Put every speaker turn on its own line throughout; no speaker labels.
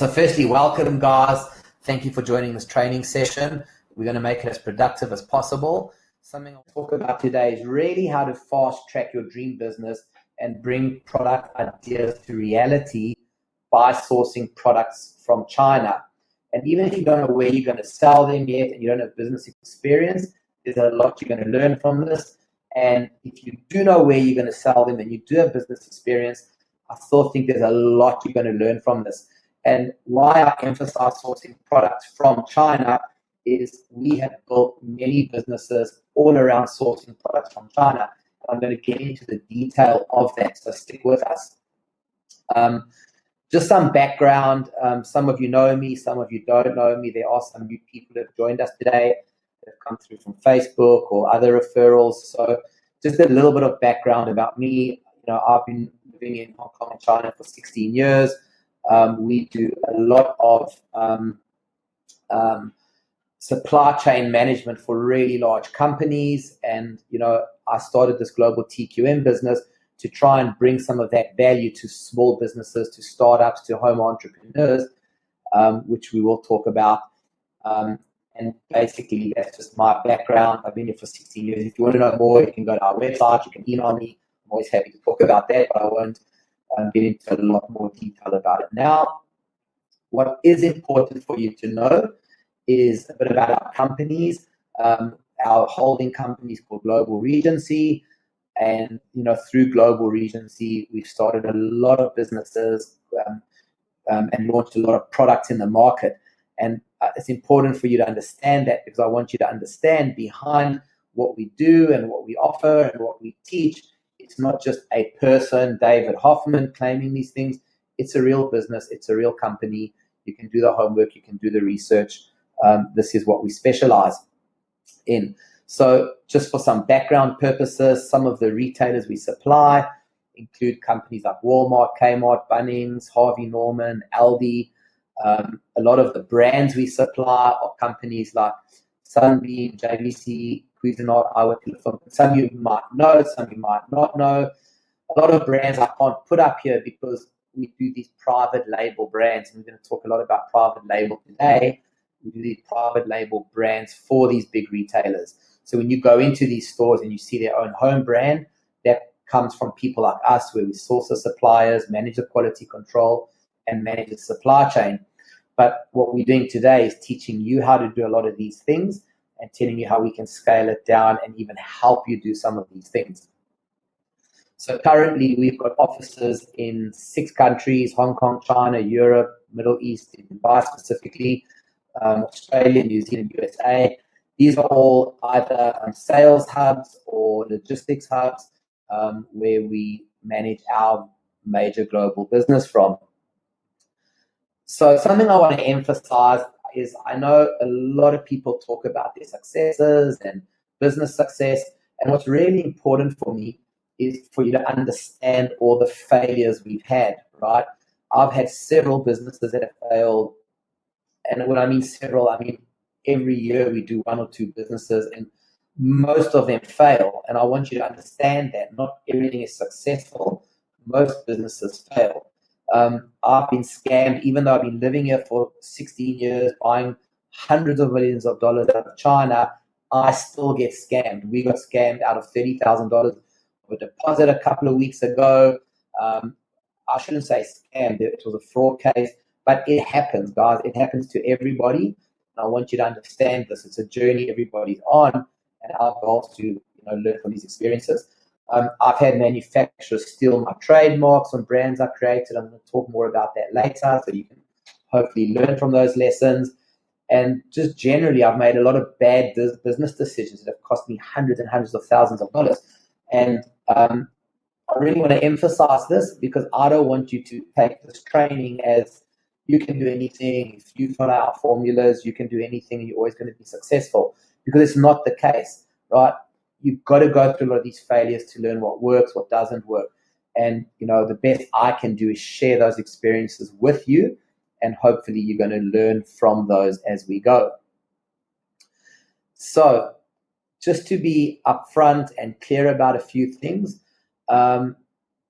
So firstly, welcome guys. Thank you for joining this training session. We're going to make it as productive as possible. Something I'll talk about today is really how to fast track your dream business and bring product ideas to reality by sourcing products from China. And even if you don't know where you're going to sell them yet and you don't have business experience, there's a lot you're going to learn from this. And if you do know where you're going to sell them and you do have business experience, I still think there's a lot you're going to learn from this. And why I emphasize sourcing products from China is we have built many businesses all around sourcing products from China. I'm going to get into the detail of that, so stick with us. Just some background. Some of you know me, some of you don't know me. There are some new people that have joined us today that have come through from Facebook or other referrals. So just a little bit of background about me. I've been living in Hong Kong and China for 16 years. We do a lot of supply chain management for really large companies. And, I started this GlobalTQM business to try and bring some of that value to small businesses, to startups, to home entrepreneurs, which we will talk about. And basically, that's just my background. I've been here for 16 years. If you want to know more, you can go to our website. You can email me. I'm always happy to talk about that, but I won't get into a lot more detail about it now. What is important for you to know is a bit about our companies. Our holding company is called Global Regency. And, through Global Regency, we've started a lot of businesses and launched a lot of products in the market. And it's important for you to understand that, because I want you to understand behind what we do and what we offer and what we teach. It's not just a person, David Hoffman, claiming these things. It's a real business. It's a real company. You can do the homework. You can do the research. This is what we specialize in. So just for some background purposes, some of the retailers we supply include companies like Walmart, Kmart, Bunnings, Harvey Norman, Aldi. A lot of the brands we supply are companies like Sunbeam, JVC, Cuisinart, Iowa. Some you might know, some you might not know. A lot of brands I can't put up here because we do these private label brands, and we're going to talk a lot about private label today. We do these private label brands for these big retailers. So when you go into these stores and you see their own home brand, that comes from people like us, where we source the suppliers, manage the quality control, and manage the supply chain. But what we're doing today is teaching you how to do a lot of these things and telling you how we can scale it down and even help you do some of these things. So currently we've got offices in 6 countries: Hong Kong, China, Europe, Middle East, Dubai specifically, Australia, New Zealand, USA. These are all either sales hubs or logistics hubs where we manage our major global business from. So something I want to emphasize is, I know a lot of people talk about their successes and business success. And what's really important for me is for you to understand all the failures we've had, right? I've had several businesses that have failed. And when I mean several, I mean every year we do 1 or 2 businesses, and most of them fail. And I want you to understand that not everything is successful. Most businesses fail. I've been scammed, even though I've been living here for 16 years, buying hundreds of millions of dollars out of China. I still get scammed. We got scammed out of $30,000 of a deposit a couple of weeks ago. I shouldn't say scammed. It was a fraud case, but it happens, guys. It happens to everybody. And I want you to understand this. It's a journey everybody's on, and our goal is to learn from these experiences. I've had manufacturers steal my trademarks on brands I created. I'm going to talk more about that later, so you can hopefully learn from those lessons. And just generally, I've made a lot of bad business decisions that have cost me hundreds and hundreds of thousands of dollars. And I really want to emphasize this, because I don't want you to take this training as you can do anything. If you follow our formulas, you can do anything, and you're always going to be successful, because it's not the case, right? You've got to go through a lot of these failures to learn what works, what doesn't work. And, the best I can do is share those experiences with you, and hopefully you're going to learn from those as we go. So just to be upfront and clear about a few things,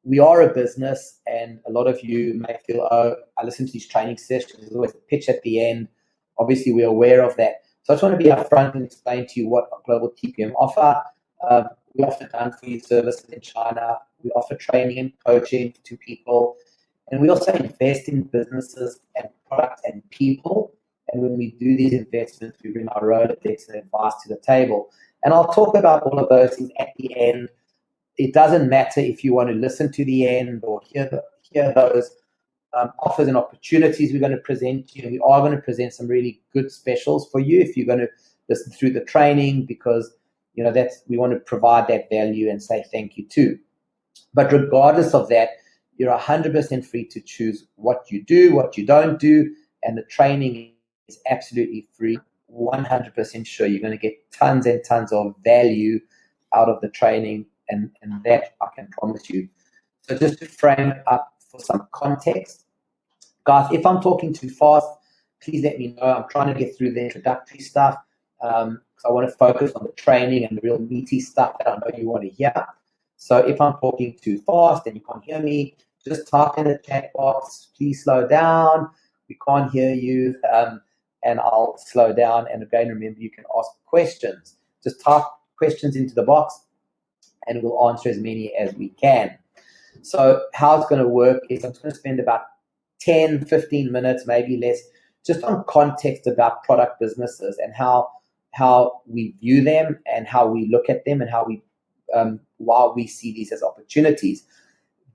we are a business, and a lot of you may feel, oh, I listen to these training sessions, there's always a pitch at the end. Obviously, we're aware of that. So I just want to be upfront and explain to you what Global TQM offer. We offer done-for-you services in China. We offer training and coaching to people. And we also invest in businesses and products and people. And when we do these investments, we bring our Rolodex and advice to the table. And I'll talk about all of those things at the end. It doesn't matter if you want to listen to the end or hear those offers and opportunities we're going to present to you. We are going to present some really good specials for you if you're going to listen through the training, because we want to provide that value and say thank you too. But regardless of that, you're 100% free to choose what you do, what you don't do, and the training is absolutely free. 100% sure you're going to get tons and tons of value out of the training, and that I can promise you. So just to frame up for some context, guys, if I'm talking too fast, please let me know. I'm trying to get through the introductory stuff, because I want to focus on the training and the real meaty stuff that I know you want to hear. So if I'm talking too fast and you can't hear me, just type in the chat box, please slow down, we can't hear you, and I'll slow down. And again, remember, you can ask questions. Just type questions into the box and we'll answer as many as we can. So how it's going to work is I'm going to spend about 10, 15 minutes, maybe less, just on context about product businesses and how we view them and how we look at them and how we why we see these as opportunities.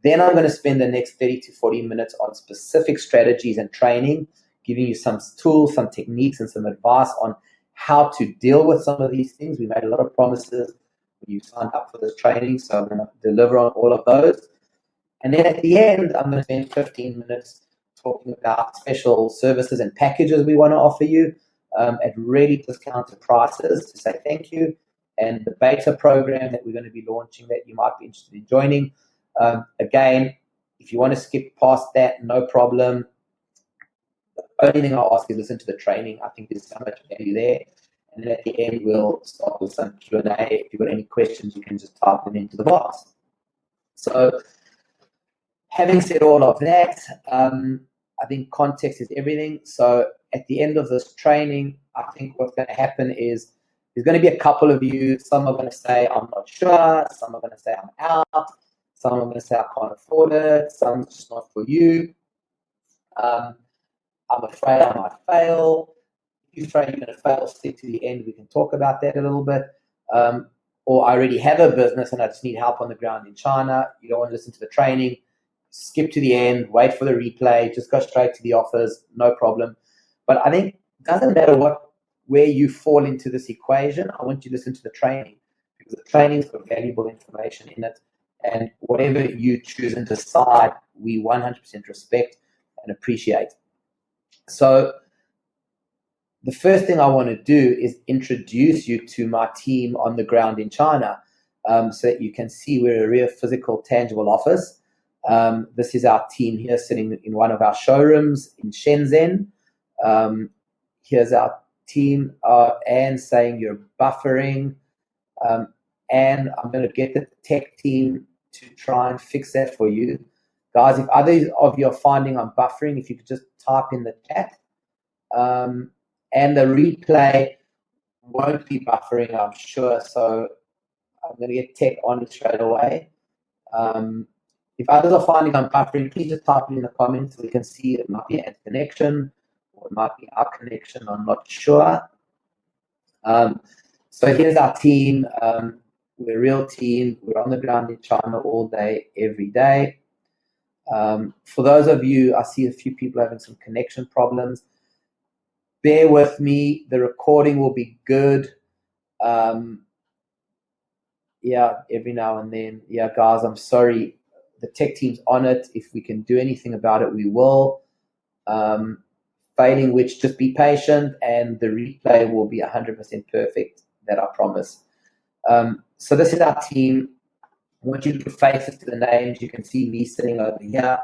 Then I'm going to spend the next 30 to 40 minutes on specific strategies and training, giving you some tools, some techniques, and some advice on how to deal with some of these things. We made a lot of promises when you signed up for this training, so I'm going to deliver on all of those. And then at the end, I'm going to spend 15 minutes talking about special services and packages we want to offer you at really discounted prices to say thank you, and the beta program that we're going to be launching that you might be interested in joining. Again, if you want to skip past that, no problem. The only thing I'll ask is listen to the training. I think there's so much value there. And then at the end, we'll start with some Q&A. If you've got any questions, you can just type them into the box. So having said all of that, I think context is everything. So at the end of this training, I think what's going to happen is there's going to be a couple of you. Some are going to say, I'm not sure. Some are going to say, I'm out. Some are going to say, I can't afford it. Some it's just not for you. I'm afraid I might fail. If you're afraid you're going to fail, stick to the end. We can talk about that a little bit. Or I already have a business and I just need help on the ground in China. You don't want to listen to the training. Skip to the end. Wait for the replay. Just go straight to the offers. No problem. But I think it doesn't matter where you fall into this equation. I want you to listen to the training, because the training's got valuable information in it. And whatever you choose and decide, we 100% respect and appreciate. So the first thing I want to do is introduce you to my team on the ground in China, so that you can see we're a real physical, tangible office. This is our team here sitting in one of our showrooms in Shenzhen. Here's our team. Anne saying you're buffering. And I'm going to get the tech team to try and fix that for you. Guys, if others of you are finding I'm buffering, if you could just type in the chat. And the replay won't be buffering, I'm sure. So I'm going to get tech on it straight away. If others are finding I'm buffering, please just type it in the comments so we can see it might be a connection or it might be our connection. I'm not sure. So here's our team. We're a real team. We're on the ground in China all day, every day. For those of you, I see a few people having some connection problems. Bear with me. The recording will be good. Yeah, every now and then. Yeah, guys, I'm sorry. The tech team's on it. If we can do anything about it, we will. Failing which, just be patient, and the replay will be 100% perfect, that I promise. So this is our team. I want you to put faces to the names. You can see me sitting over here.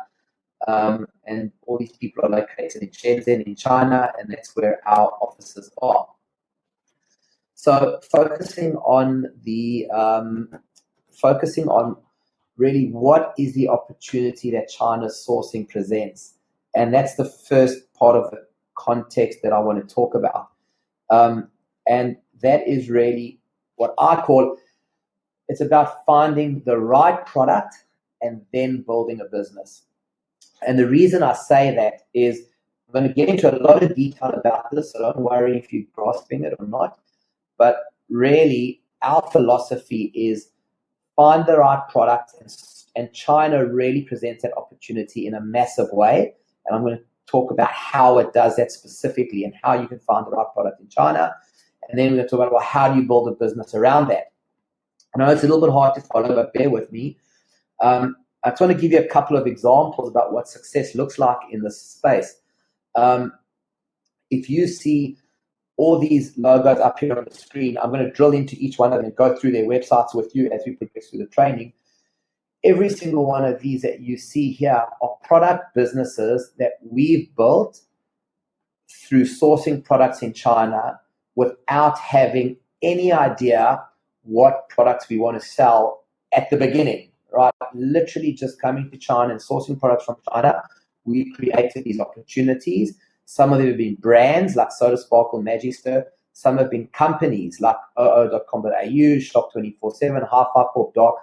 And all these people are located in Shenzhen in China, and that's where our offices are. So focusing on really what is the opportunity that China's sourcing presents. And that's the first part of the context that I want to talk about. And that is really what I call, it's about finding the right product and then building a business. And the reason I say that is I'm going to get into a lot of detail about this, so don't worry if you're grasping it or not. But really, our philosophy is find the right product, and China really presents that opportunity in a massive way. And I'm going to talk about how it does that specifically and how you can find the right product in China. And then we're going to talk about, well, how do you build a business around that? I know it's a little bit hard to follow, but bear with me. I just want to give you a couple of examples about what success looks like in this space. If you see all these logos up here on the screen, I'm going to drill into each one of them and go through their websites with you as we progress through the training. Every single one of these that you see here are product businesses that we've built through sourcing products in China without having any idea what products we want to sell at the beginning, right? Literally just coming to China and sourcing products from China, we created these opportunities. Some of them have been brands like Soda Sparkle, Magister. Some have been companies like oo.com.au, Shop 24/7, Hi-Fi Corp, Doc.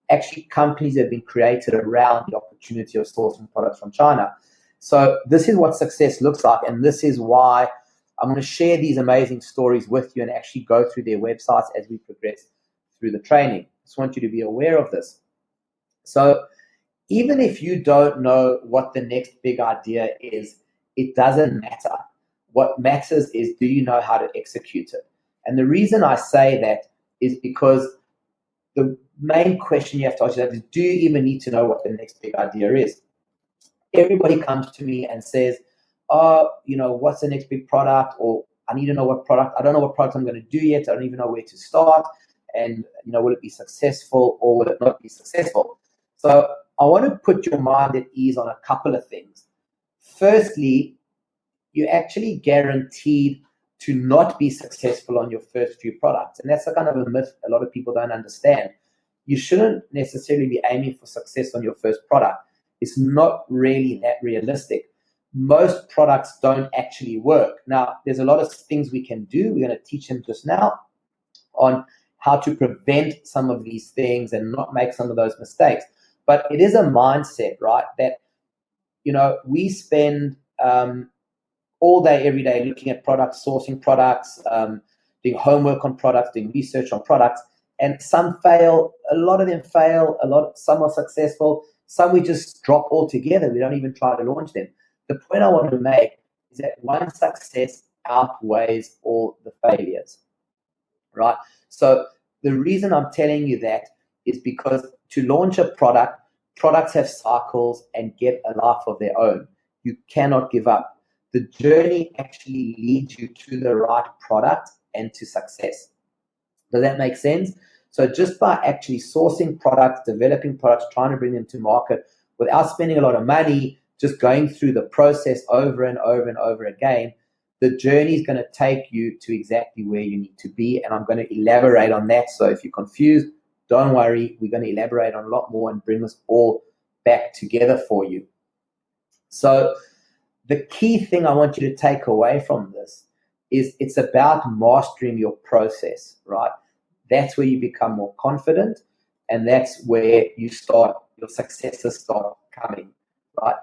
Actually, companies have been created around the opportunity of sourcing products from China. So this is what success looks like, and this is why I'm going to share these amazing stories with you and actually go through their websites as we progress through the training. I just want you to be aware of this. So even if you don't know what the next big idea is, it doesn't matter. What matters is, do you know how to execute it? And the reason I say that is because the main question you have to ask yourself is, do you even need to know what the next big idea is? Everybody comes to me and says, oh, what's the next big product? Or I need to know what product. I don't know what product I'm going to do yet. I don't even know where to start. And, will it be successful or will it not be successful? So I want to put your mind at ease on a couple of things. Firstly, you're actually guaranteed to not be successful on your first few products. And that's a kind of a myth a lot of people don't understand. You shouldn't necessarily be aiming for success on your first product. It's not really that realistic. Most products don't actually work. Now, there's a lot of things we can do. We're going to teach them just now on how to prevent some of these things and not make some of those mistakes. But it is a mindset, right, that, we spend all day, every day looking at products, sourcing products, doing homework on products, doing research on products, and some fail. A lot of them fail. Some are successful. Some we just drop altogether. We don't even try to launch them. The point I want to make is that one success outweighs all the failures, right? So the reason I'm telling you that is because to launch a product, products have cycles and get a life of their own. You cannot give up. The journey actually leads you to the right product and to success. Does that make sense? So just by actually sourcing products, developing products, trying to bring them to market without spending a lot of money, just going through the process over and over and over again, the journey is going to take you to exactly where you need to be. And I'm going to elaborate on that. So if you're confused, don't worry. We're going to elaborate on a lot more and bring this all back together for you. So the key thing I want you to take away from this is it's about mastering your process, right? That's where you become more confident, and that's where your successes start coming, right?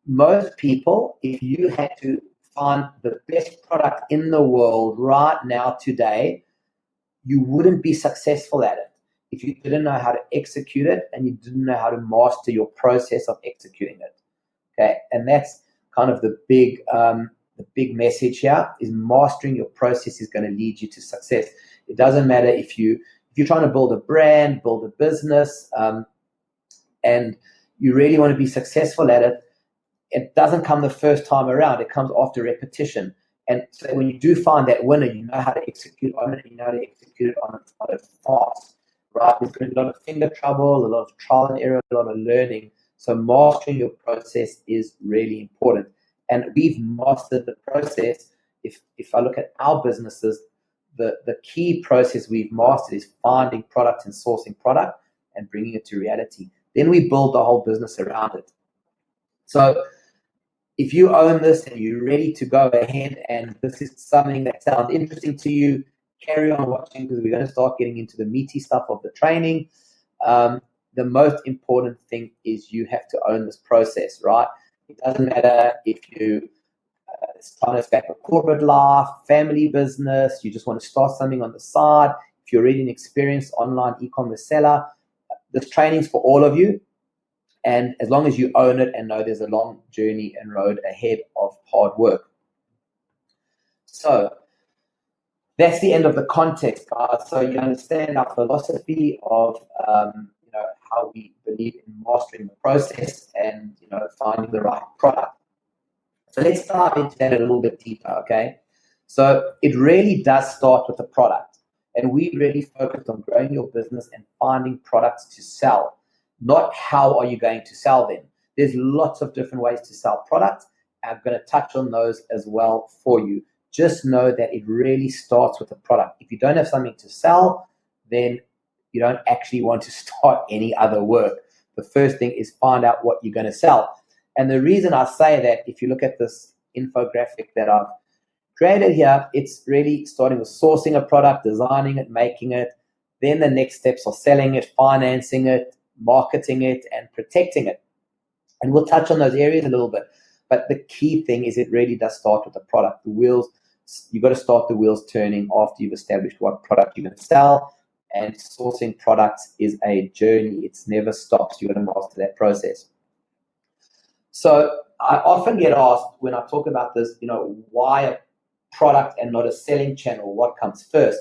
Most people, if you had to find the best product in the world right now today, you wouldn't be successful at it if you didn't know how to execute it and you didn't know how to master your process of executing it. Okay, and that's kind of the big message here is mastering your process is going to lead you to success. It doesn't matter if you're trying to build a brand, build a business, and you really want to be successful at it. It doesn't come the first time around. It comes after repetition. And so when you do find that winner, you know how to execute on it. You know how to execute on it fast, right? There's going to be a lot of finger trouble, a lot of trial and error, a lot of learning. So mastering your process is really important. And we've mastered the process. If I look at our businesses, the key process we've mastered is finding product and sourcing product and bringing it to reality. Then we build the whole business around it. So if you own this and you're ready to go ahead, and this is something that sounds interesting to you, carry on watching, because we're going to start getting into the meaty stuff of the training. The most important thing is you have to own this process, right? It doesn't matter if you trying to escape a corporate life, family business, you just want to start something on the side. If you're already an experienced online e-commerce seller, this training's for all of you. And as long as you own it and know there's a long journey and road ahead of hard work. So that's the end of the context, guys. So you understand our philosophy of how we believe in mastering the process and finding the right product. So let's dive into that a little bit deeper, okay? So it really does start with the product. And we really focused on growing your business and finding products to sell, not how are you going to sell them. There's lots of different ways to sell products. I'm going to touch on those as well for you. Just know that it really starts with the product. If you don't have something to sell, then you don't actually want to start any other work. The first thing is find out what you're going to sell. And the reason I say that, if you look at this infographic that I've created here, it's really starting with sourcing a product, designing it, making it. Then the next steps are selling it, financing it, marketing it, and protecting it. And we'll touch on those areas a little bit. But the key thing is it really does start with the product. The wheels, you've got to start the wheels turning after you've established what product you're going to sell. And sourcing products is a journey. It never stops. You've got to master that process. So I often get asked when I talk about this, why a product and not a selling channel? What comes first?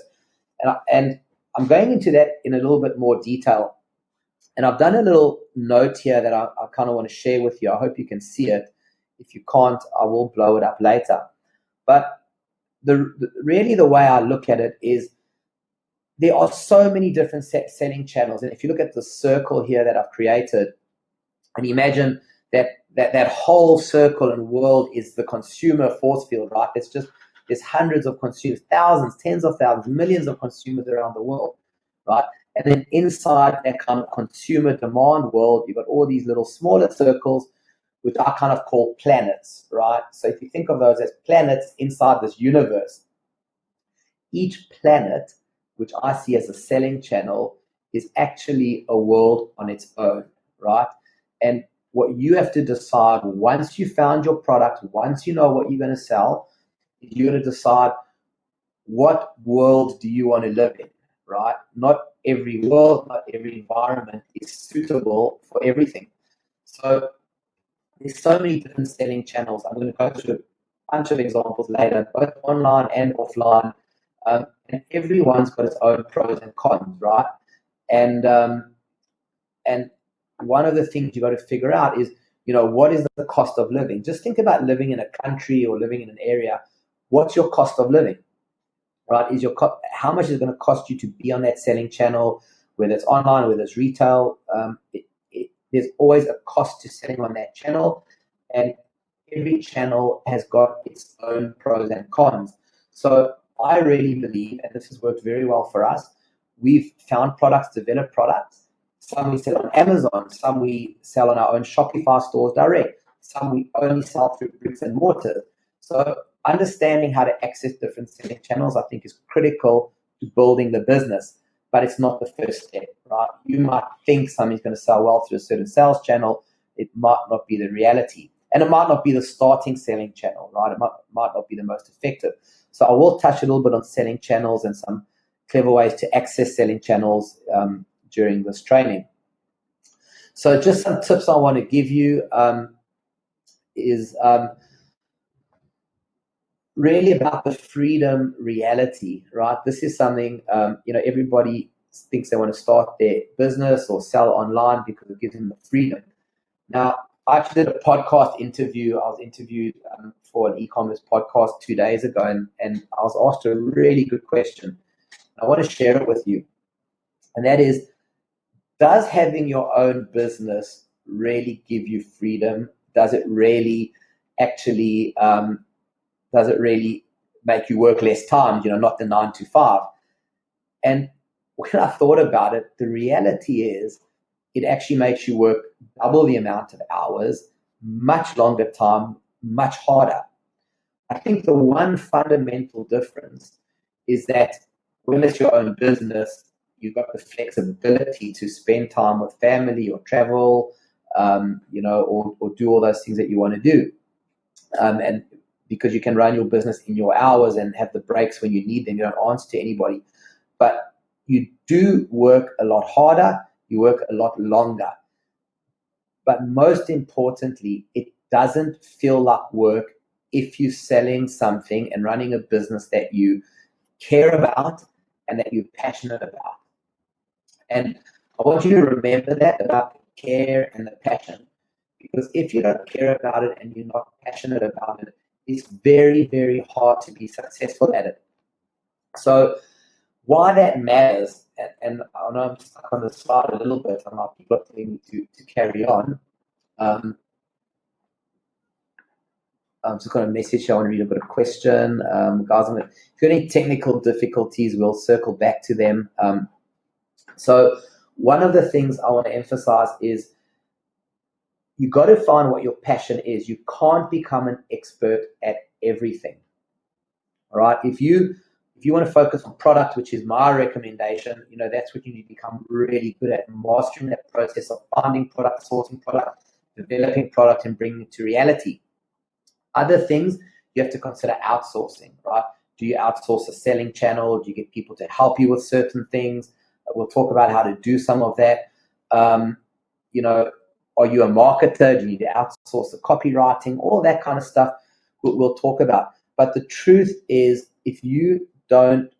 And I'm going into that in a little bit more detail. And I've done a little note here that I kind of want to share with you. I hope you can see it. If you can't, I will blow it up later. But really the way I look at it is there are so many different selling channels. And if you look at the circle here that I've created, and imagine that whole circle and world is the consumer force field, right? There's hundreds of consumers, thousands, tens of thousands, millions of consumers around the world, right? And then inside that kind of consumer demand world, you've got all these little smaller circles, which I kind of call planets, right? So if you think of those as planets inside this universe, each planet, which I see as a selling channel, is actually a world on its own, right? And what you have to decide once you found your product, once you know what you're going to sell, you're going to decide what world do you want to live in, right? Not every world, not every environment is suitable for everything. So there's so many different selling channels. I'm going to go through a bunch of examples later, both online and offline. And everyone's got its own pros and cons, right? And one of the things you got to figure out is, what is the cost of living? Just think about living in a country or living in an area. What's your cost of living, right? How much is it going to cost you to be on that selling channel, whether it's online, whether it's retail? There's always a cost to selling on that channel, and every channel has got its own pros and cons. So I really believe, and this has worked very well for us, we've found products, developed products. Some we sell on Amazon, some we sell on our own Shopify stores direct, some we only sell through bricks and mortar. So understanding how to access different selling channels, I think, is critical to building the business, but it's not the first step, right? You might think something's going to sell well through a certain sales channel. It might not be the reality. And it might not be the starting selling channel, right? It might not be the most effective. So I will touch a little bit on selling channels and some clever ways to access selling channels during this training. So just some tips I want to give you is really about the freedom reality, right? This is something, everybody thinks they want to start their business or sell online because it gives them the freedom. Now, I actually did a podcast interview. I was interviewed for an e-commerce podcast 2 days ago, and I was asked a really good question. I want to share it with you. And that is, does having your own business really give you freedom? Does it really actually, make you work less time, not the 9 to 5? And when I thought about it, the reality is it actually makes you work double the amount of hours, much longer time, much harder. I think the one fundamental difference is that when it's your own business, you've got the flexibility to spend time with family or travel, or do all those things that you want to do. And because you can run your business in your hours and have the breaks when you need them, you don't answer to anybody. But you do work a lot harder, you work a lot longer. But most importantly, it doesn't feel like work if you're selling something and running a business that you care about and that you're passionate about. And I want you to remember that about the care and the passion, because if you don't care about it and you're not passionate about it, it's very, very hard to be successful at it. So why that matters, and I know I'm stuck on the slide a little bit, I'm not people are telling me to carry on. I'm just going to message you. I want to read a bit of question. Guys, if you have any technical difficulties, we'll circle back to them. So one of the things I want to emphasize is you got to find what your passion is. You can't become an expert at everything. All right. If you want to focus on product, which is my recommendation, that's what you need to become really good at, mastering that process of finding product, sourcing product, developing product, and bringing it to reality. Other things you have to consider outsourcing, right? Do you outsource a selling channel? Do you get people to help you with certain things? We'll talk about how to do some of that. Are you a marketer? Do you need to outsource the copywriting? All that kind of stuff we'll talk about. But the truth is, if you don't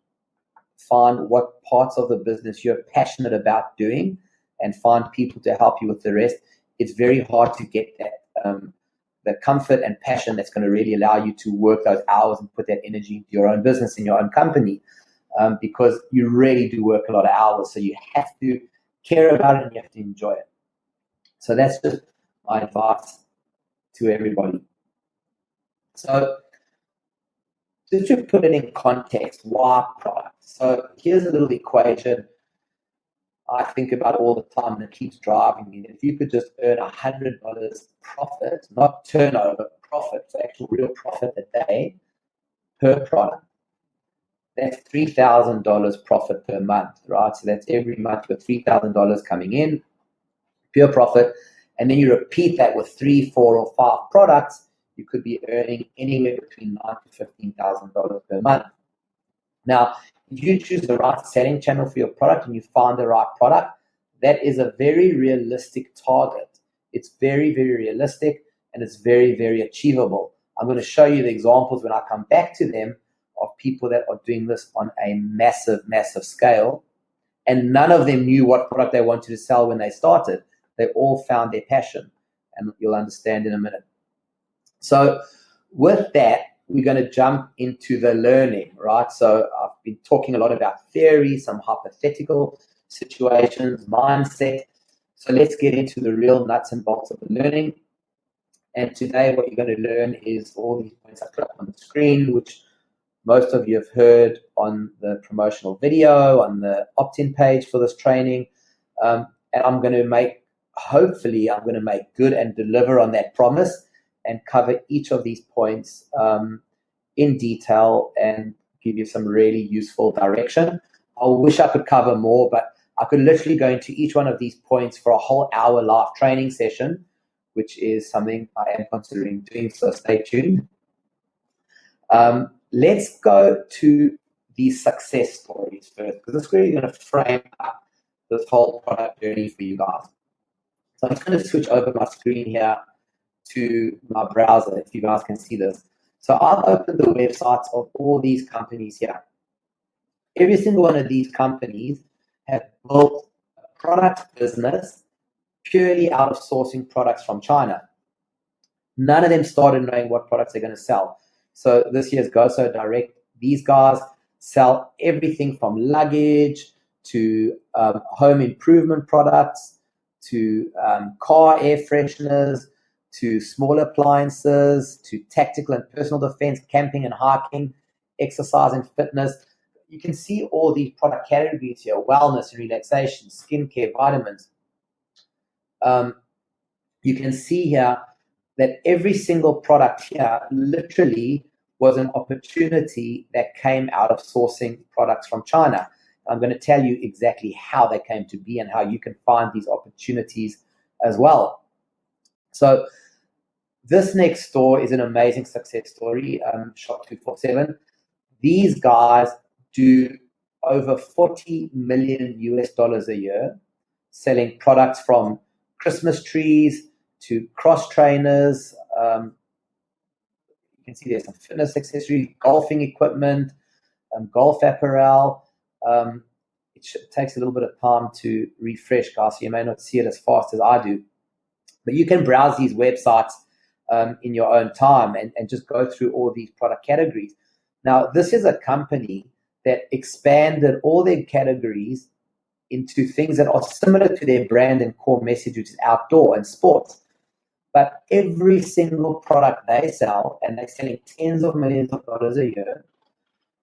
find what parts of the business you're passionate about doing and find people to help you with the rest, it's very hard to get that the comfort and passion that's going to really allow you to work those hours and put that energy into your own business, in your own company, because you really do work a lot of hours. So you have to care about it and you have to enjoy it. So that's just my advice to everybody. So just to put it in context, why product? So here's a little equation I think about all the time that keeps driving me. If you could just earn $100 profit, not turnover, profit, so actual real profit a day per product, that's $3,000 profit per month, right? So that's every month with $3,000 coming in, pure profit. And then you repeat that with 3, 4, or 5 products, you could be earning anywhere between $9,000 to $15,000 per month. Now, if you choose the right selling channel for your product and you find the right product, that is a very realistic target. It's very, very realistic and it's very, very achievable. I'm going to show you the examples when I come back to them of people that are doing this on a massive, massive scale. And none of them knew what product they wanted to sell when they started. They all found their passion, and you'll understand in a minute. So with that, we're going to jump into the learning, right? So I've been talking a lot about theory, some hypothetical situations, mindset. So let's get into the real nuts and bolts of the learning. And today what you're going to learn is all these points I put up on the screen, which most of you have heard on the promotional video, on the opt-in page for this training. And I'm going to make good and deliver on that promise and cover each of these points in detail and give you some really useful direction. I wish I could cover more, but I could literally go into each one of these points for a whole hour live training session, which is something I am considering doing, so stay tuned. Let's go to these success stories first, because that's really going to frame up this whole product journey for you guys. So I'm just going to switch over my screen here to my browser, if you guys can see this. So I've opened the websites of all these companies here. Every single one of these companies have built a product business purely out of sourcing products from China. None of them started knowing what products they're going to sell. So this here's Go So Direct. These guys sell everything from luggage to home improvement products to car air fresheners to small appliances to tactical and personal defense, camping and hiking, exercise and fitness. You can see all these product categories here: wellness and relaxation, skincare, vitamins. you can see here that every single product here literally was an opportunity that came out of sourcing products from China. I'm going to tell you exactly how they came to be and how you can find these opportunities as well. So this next store is an amazing success story, Shop 247. These guys do over 40 million US dollars a year selling products from Christmas trees to cross trainers. You can see there's some fitness accessories, golfing equipment, golf apparel. It takes a little bit of time to refresh, guys, so you may not see it as fast as I do. But you can browse these websites in your own time and just go through all these product categories. Now, this is a company that expanded all their categories into things that are similar to their brand and core message, which is outdoor and sports. But every single product they sell, and they're selling tens of millions of dollars a year,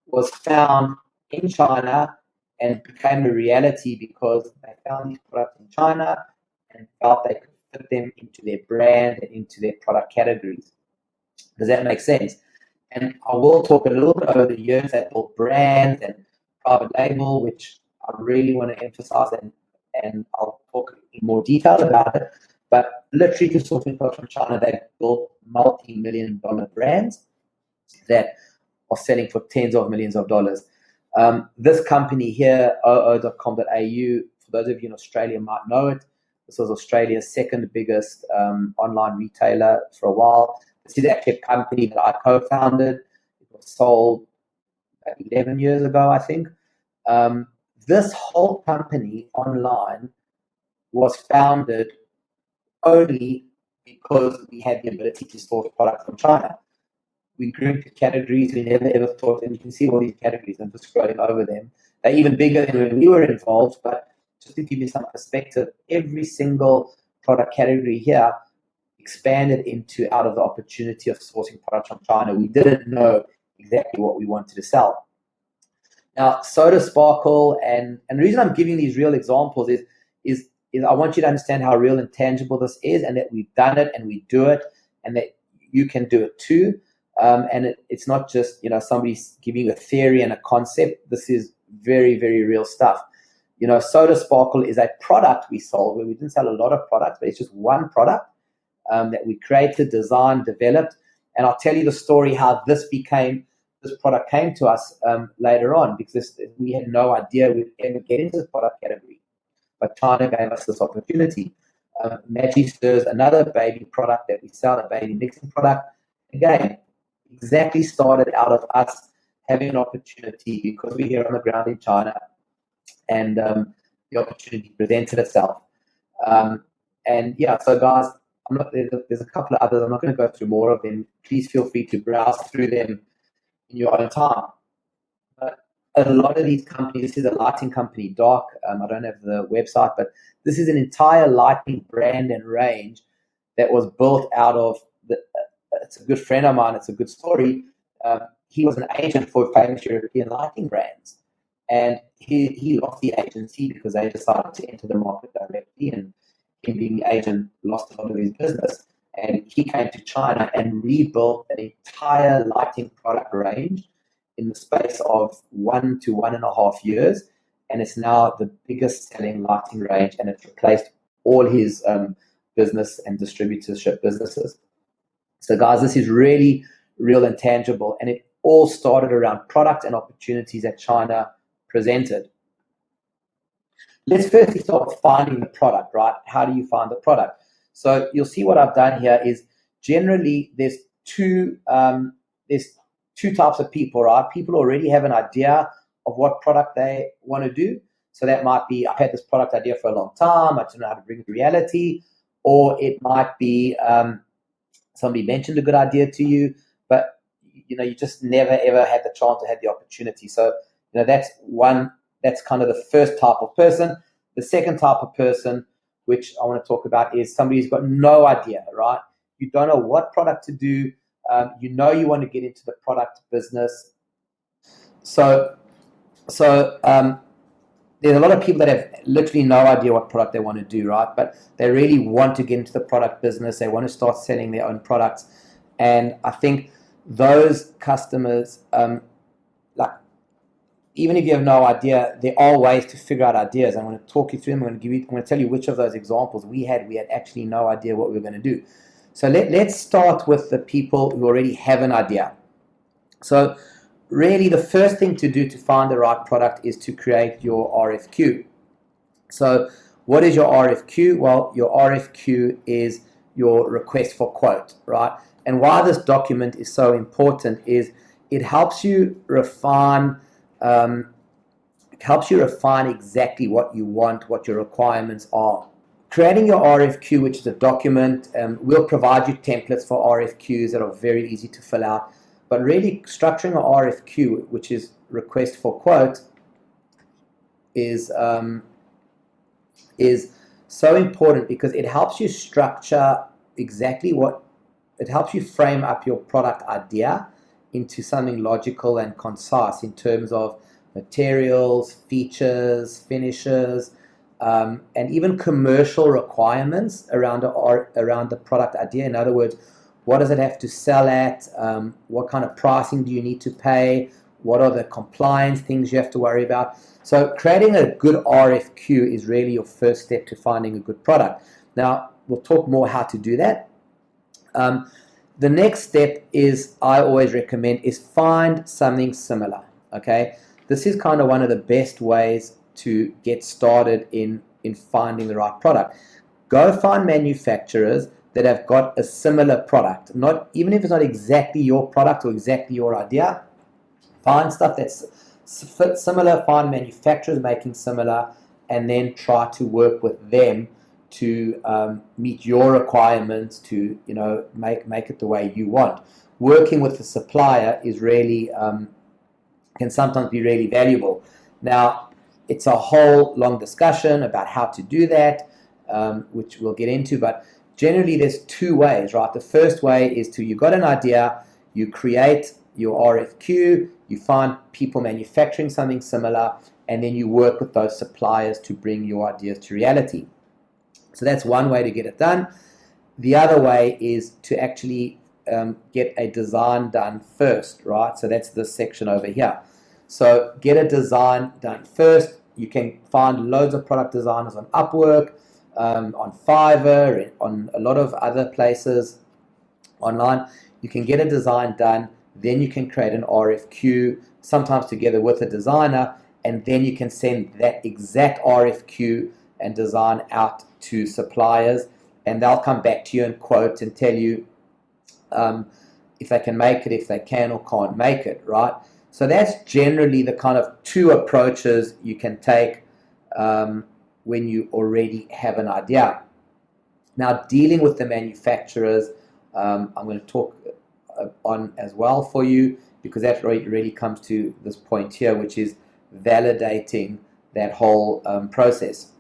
was found in China and became a reality because they found these products in China and felt they could fit them into their brand and into their product categories. Does that make sense? And I will talk a little bit over the years that built brand and private label, which I really want to emphasize, and I'll talk in more detail about it. But literally, to sourcing products from China, they built multi-million-dollar brands that are selling for tens of millions of dollars. This company here, taa-02.com.au, for those of you in Australia might know it. This was Australia's second biggest online retailer for a while. This is actually a company that I co-founded. It was sold 11 years ago, I think. This whole company online was founded only because we had the ability to source products from China. We grew into categories we never ever thought, and you can see all these categories. I'm just scrolling over them. They're even bigger than when we were involved, but just to give you some perspective, every single product category here expanded into out of the opportunity of sourcing products from China. We didn't know exactly what we wanted to sell. Now, Soda Sparkle, and the reason I'm giving these real examples is I want you to understand how real and tangible this is, and that we've done it and we do it, and that you can do it too. And it's not just somebody's giving you a theory and a concept. This is very, very real stuff. Soda Sparkle is a product we sold where we didn't sell a lot of products, but it's just one product that we created, designed, developed. And I'll tell you the story how this product came to us later on, because we had no idea we'd ever get into this product category. But China gave us this opportunity. Maggi Stir's another baby product that we sell, a baby mixing product. Again, exactly started out of us having an opportunity because we're here on the ground in China, and the opportunity presented itself. So guys, there's a couple of others. I'm not going to go through more of them. Please feel free to browse through them in your own time. But a lot of these companies, this is a lighting company, Dark. I don't have the website, but this is an entire lighting brand and range that was built out of it's a good friend of mine. It's a good story. He was an agent for famous European lighting brands, and he lost the agency because they decided to enter the market directly, and him being the agent lost a lot of his business. And he came to China and rebuilt an entire lighting product range in the space of 1 to 1.5 years, and it's now the biggest selling lighting range, and it's replaced all his business and distributorship businesses. So guys, this is really real and tangible, and it all started around product and opportunities that China presented. Let's firstly start with finding the product, right? How do you find the product? So you'll see what I've done here is generally there's two types of people, right? People already have an idea of what product they want to do. So that might be, I've had this product idea for a long time, I don't know how to bring it to reality. Or it might be somebody mentioned a good idea to you, but you just never ever had the chance or had the opportunity. So that's kind of the first type of person. The second type of person, which I want to talk about, is somebody who's got no idea, right? You don't know what product to do. You want to get into the product business. So there's a lot of people that have literally no idea what product they want to do, right? But they really want to get into the product business. They want to start selling their own products. And I think those customers, like, even if you have no idea, there are ways to figure out ideas. I'm going to talk you through them. I'm going to tell you which of those examples we had actually no idea what we were going to do. So let's start with the people who already have an idea. So really the first thing to do to find the right product is to create your RFQ. So what is your RFQ? Well, your RFQ is your request for quote, right? And why this document is so important is it helps you refine exactly what you want, what your requirements are. Creating your RFQ, which is a document, will provide you templates for RFQs that are very easy to fill out. But really structuring an RFQ, which is request for quote, is so important because it helps you structure exactly it helps you frame up your product idea into something logical and concise in terms of materials, features, finishes, and even commercial requirements around the product idea. In other words, what does it have to sell at? What kind of pricing do you need to pay? What are the compliance things you have to worry about? So creating a good RFQ is really your first step to finding a good product. Now, we'll talk more how to do that. The next step is, I always recommend, is find something similar, okay? This is kind of one of the best ways to get started in finding the right product. Go find manufacturers that have got a similar product. Even if it's not exactly your product or exactly your idea, find stuff that's similar, find manufacturers making similar, and then try to work with them to meet your requirements, to make it the way you want. Working with the supplier is really can sometimes be really valuable. Now, it's a whole long discussion about how to do that, which we'll get into, but generally there's two ways, right? The first way is you got an idea, you create your RFQ, you find people manufacturing something similar, and then you work with those suppliers to bring your ideas to reality. So that's one way to get it done. The other way is to actually get a design done first, right? So that's this section over here. So get a design done first. You can find loads of product designers on Upwork, on Fiverr, and on a lot of other places online. You can get a design done, then you can create an RFQ, sometimes together with a designer, and then you can send that exact RFQ and design out to suppliers, and they'll come back to you and quote and tell you if they can make it, if they can or can't make it, right? So that's generally the kind of two approaches you can take when you already have an idea. Now, dealing with the manufacturers, I'm going to talk on as well for you, because that really comes to this point here, which is validating that whole process.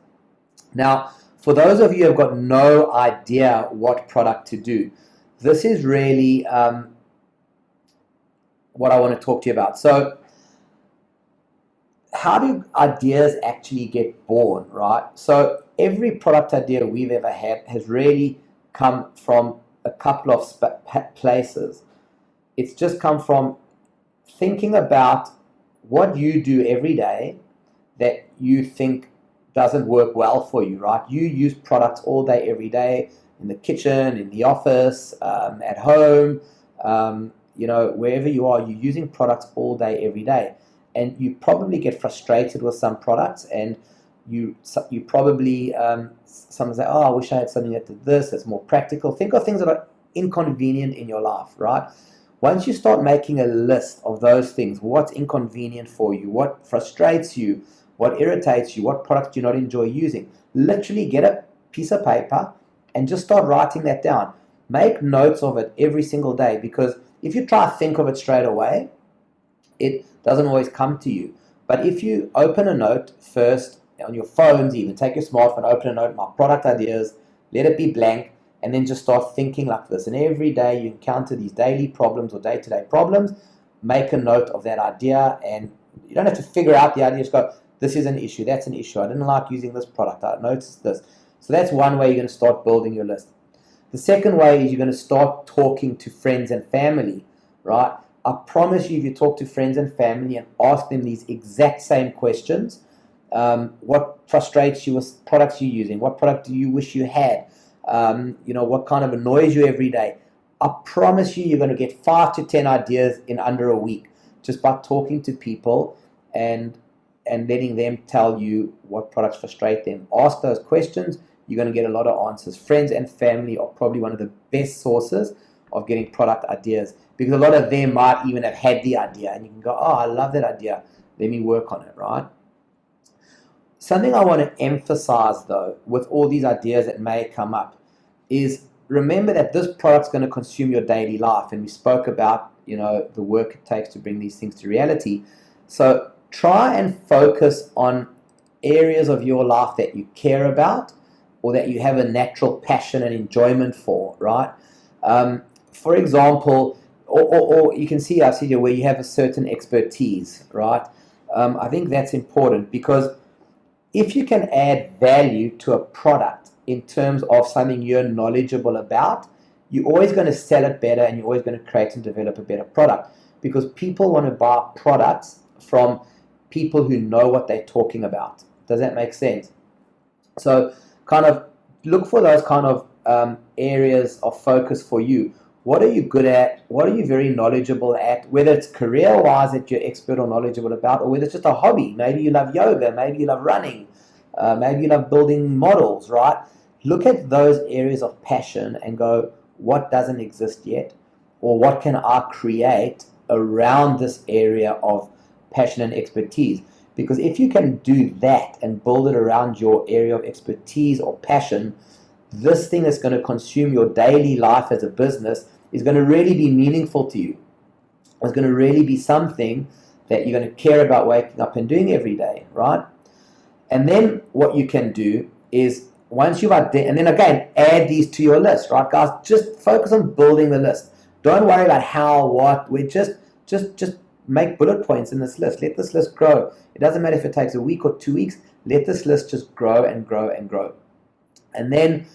Now, for those of you who have got no idea what product to do, this is really what I want to talk to you about. So, how do ideas actually get born, right? So, every product idea we've ever had has really come from a couple of places. It's just come from thinking about what you do every day that you think doesn't work well for you, right? You use products all day, every day, in the kitchen, in the office, at home, wherever you are, you're using products all day, every day. And you probably get frustrated with some products, and you probably, some say, oh, I wish I had something that did this, that's more practical. Think of things that are inconvenient in your life, right? Once you start making a list of those things, what's inconvenient for you, what frustrates you, what irritates you, what products do you not enjoy using, literally get a piece of paper and just start writing that down. Make notes of it every single day, because if you try to think of it straight away, it doesn't always come to you. But if you open a note first, on your phones even, take your smartphone, open a note, my product ideas, let it be blank, and then just start thinking like this. And every day you encounter these daily problems or day-to-day problems, make a note of that idea, and you don't have to figure out the idea, just go, This is an issue. That's an issue. I didn't like using this product. I noticed this. So that's one way you're going to start building your list. The second way is you're going to start talking to friends and family, right? I promise you, if you talk to friends and family and ask them these exact same questions, what frustrates you with products you're using? What product do you wish you had? What kind of annoys you every day? I promise you're going to get 5 to 10 ideas in under a week just by talking to people and letting them tell you what products frustrate them. Ask those questions. You're going to get a lot of answers. Friends and family are probably one of the best sources of getting product ideas, because a lot of them might even have had the idea and you can go, oh, I love that idea. Let me work on it, right? Something I want to emphasize, though, with all these ideas that may come up is remember that this product's going to consume your daily life. And we spoke about, the work it takes to bring these things to reality. So try and focus on areas of your life that you care about or that you have a natural passion and enjoyment for, right? For example, or you can see, I've seen here where you have a certain expertise, right? I think that's important, because if you can add value to a product in terms of something you're knowledgeable about, you're always going to sell it better and you're always going to create and develop a better product, because people want to buy products from people who know what they're talking about. Does that make sense? So kind of look for those kind of areas of focus for you. What are you good at? What are you very knowledgeable at? Whether it's career-wise that you're expert or knowledgeable about, or whether it's just a hobby. Maybe you love yoga, maybe you love running, maybe you love building models, right? Look at those areas of passion and go, what doesn't exist yet? Or what can I create around this area of passion and expertise? Because if you can do that and build it around your area of expertise or passion, this thing that's going to consume your daily life as a business is going to really be meaningful to you. It's going to really be something that you're going to care about waking up and doing every day, right? And then what you can do is, once you've identified, and then again, add these to your list, right, guys? Just focus on building the list. Don't worry about how, what. We just make bullet points in this list. Let this list grow. It doesn't matter if it takes a week or 2 weeks. Let this list just grow and grow and grow. And then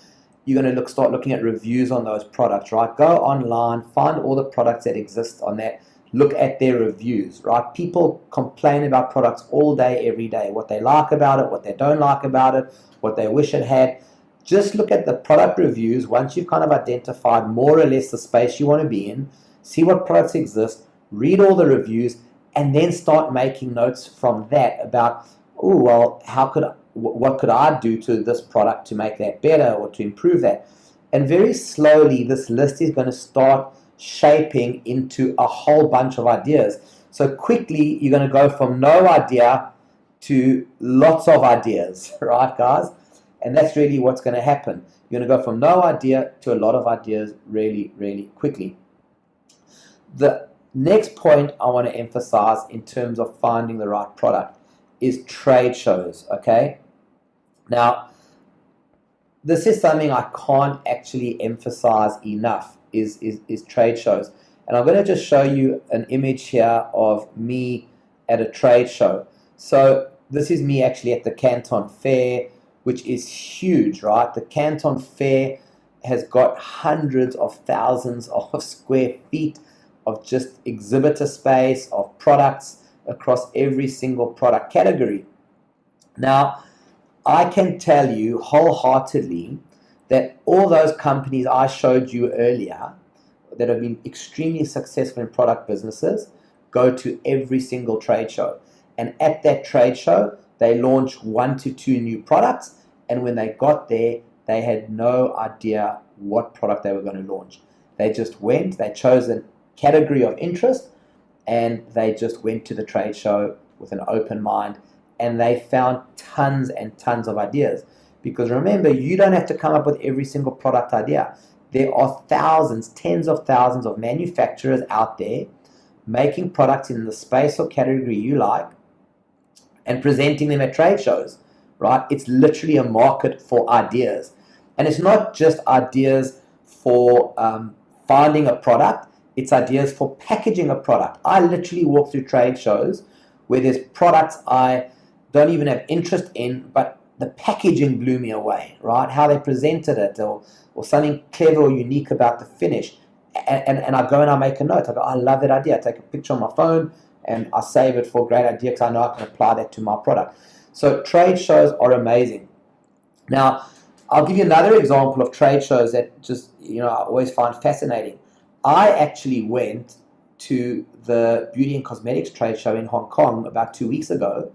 you're going to start looking at reviews on those products, right? Go online, find all the products that exist on that. Look at their reviews, right? People complain about products all day, every day. What they like about it, what they don't like about it, what they wish it had. Just look at the product reviews once you've kind of identified more or less the space you want to be in. See what products exist. Read all the reviews, and then start making notes from that about, oh, well, what could I do to this product to make that better or to improve that? And very slowly, this list is going to start shaping into a whole bunch of ideas. So quickly, you're going to go from no idea to lots of ideas, right, guys? And that's really what's going to happen. You're going to go from no idea to a lot of ideas really, really quickly. The next point I want to emphasize in terms of finding the right product is trade shows, okay? Now, this is something I can't actually emphasize enough, is trade shows. And I'm going to just show you an image here of me at a trade show. So this is me actually at the Canton Fair, which is huge, right? The Canton Fair has got hundreds of thousands of square feet of just exhibitor space, of products across every single product category. Now, I can tell you wholeheartedly that all those companies I showed you earlier that have been extremely successful in product businesses go to every single trade show. And at that trade show, they launch 1 to 2 new products. And when they got there, they had no idea what product they were going to launch. They just went, they chose a category of interest, and they just went to the trade show with an open mind. And they found tons and tons of ideas. Because remember, you don't have to come up with every single product idea. There are thousands, tens of thousands of manufacturers out there making products in the space or category you like and presenting them at trade shows, right? It's literally a market for ideas. And it's not just ideas for finding a product, it's ideas for packaging a product. I literally walk through trade shows where there's products I don't even have interest in, but the packaging blew me away, right? How they presented it, or something clever or unique about the finish. And I go and I make a note. I go, I love that idea. I take a picture on my phone and I save it for a great idea because I know I can apply that to my product. So trade shows are amazing. Now, I'll give you another example of trade shows that just, I always find fascinating. I actually went to the beauty and cosmetics trade show in Hong Kong about 2 weeks ago,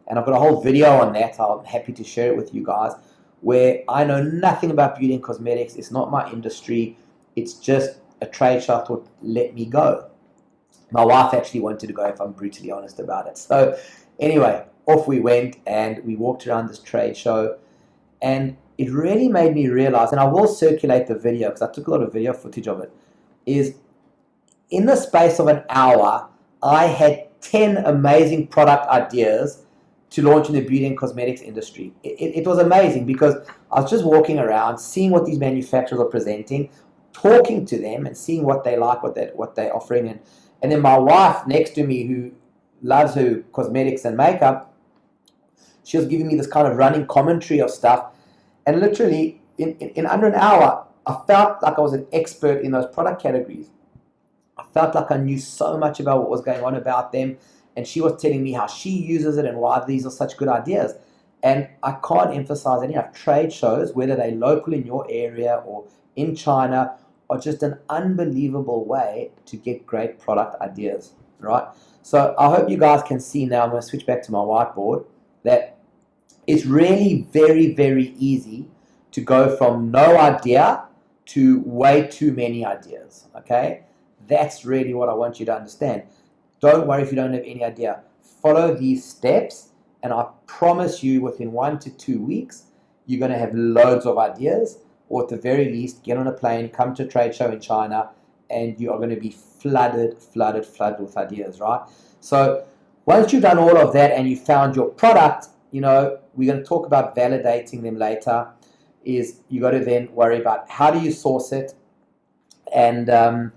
and I've got a whole video on that. I'm happy to share it with you guys, where I know nothing about beauty and cosmetics. It's not my industry. It's just a trade show. I thought, let me go. My wife actually wanted to go, if I'm brutally honest about it. So anyway, off we went, and we walked around this trade show, and it really made me realize, and I will circulate the video because I took a lot of video footage of it, is in the space of an hour, I had 10 amazing product ideas to launch in the beauty and cosmetics industry. It was amazing because I was just walking around, seeing what these manufacturers are presenting, talking to them and seeing what they like, what they're offering. And then my wife next to me, who loves her cosmetics and makeup, she was giving me this kind of running commentary of stuff. And literally, in under an hour, I felt like I was an expert in those product categories. I felt like I knew so much about what was going on about them. And she was telling me how she uses it and why these are such good ideas. And I can't emphasize enough, trade shows, whether they're local in your area or in China, are just an unbelievable way to get great product ideas, right? So I hope you guys can see now, I'm going to switch back to my whiteboard, that it's really very, very easy to go from no idea to way too many ideas, okay? That's really what I want you to understand. Don't worry if you don't have any idea. Follow these steps, and I promise you within 1 to 2 weeks, you're going to have loads of ideas, or at the very least, get on a plane, come to a trade show in China, and you are going to be flooded with ideas, right? So once you've done all of that and you found your product, we're going to talk about validating them later, is you got to then worry about how do you source it, and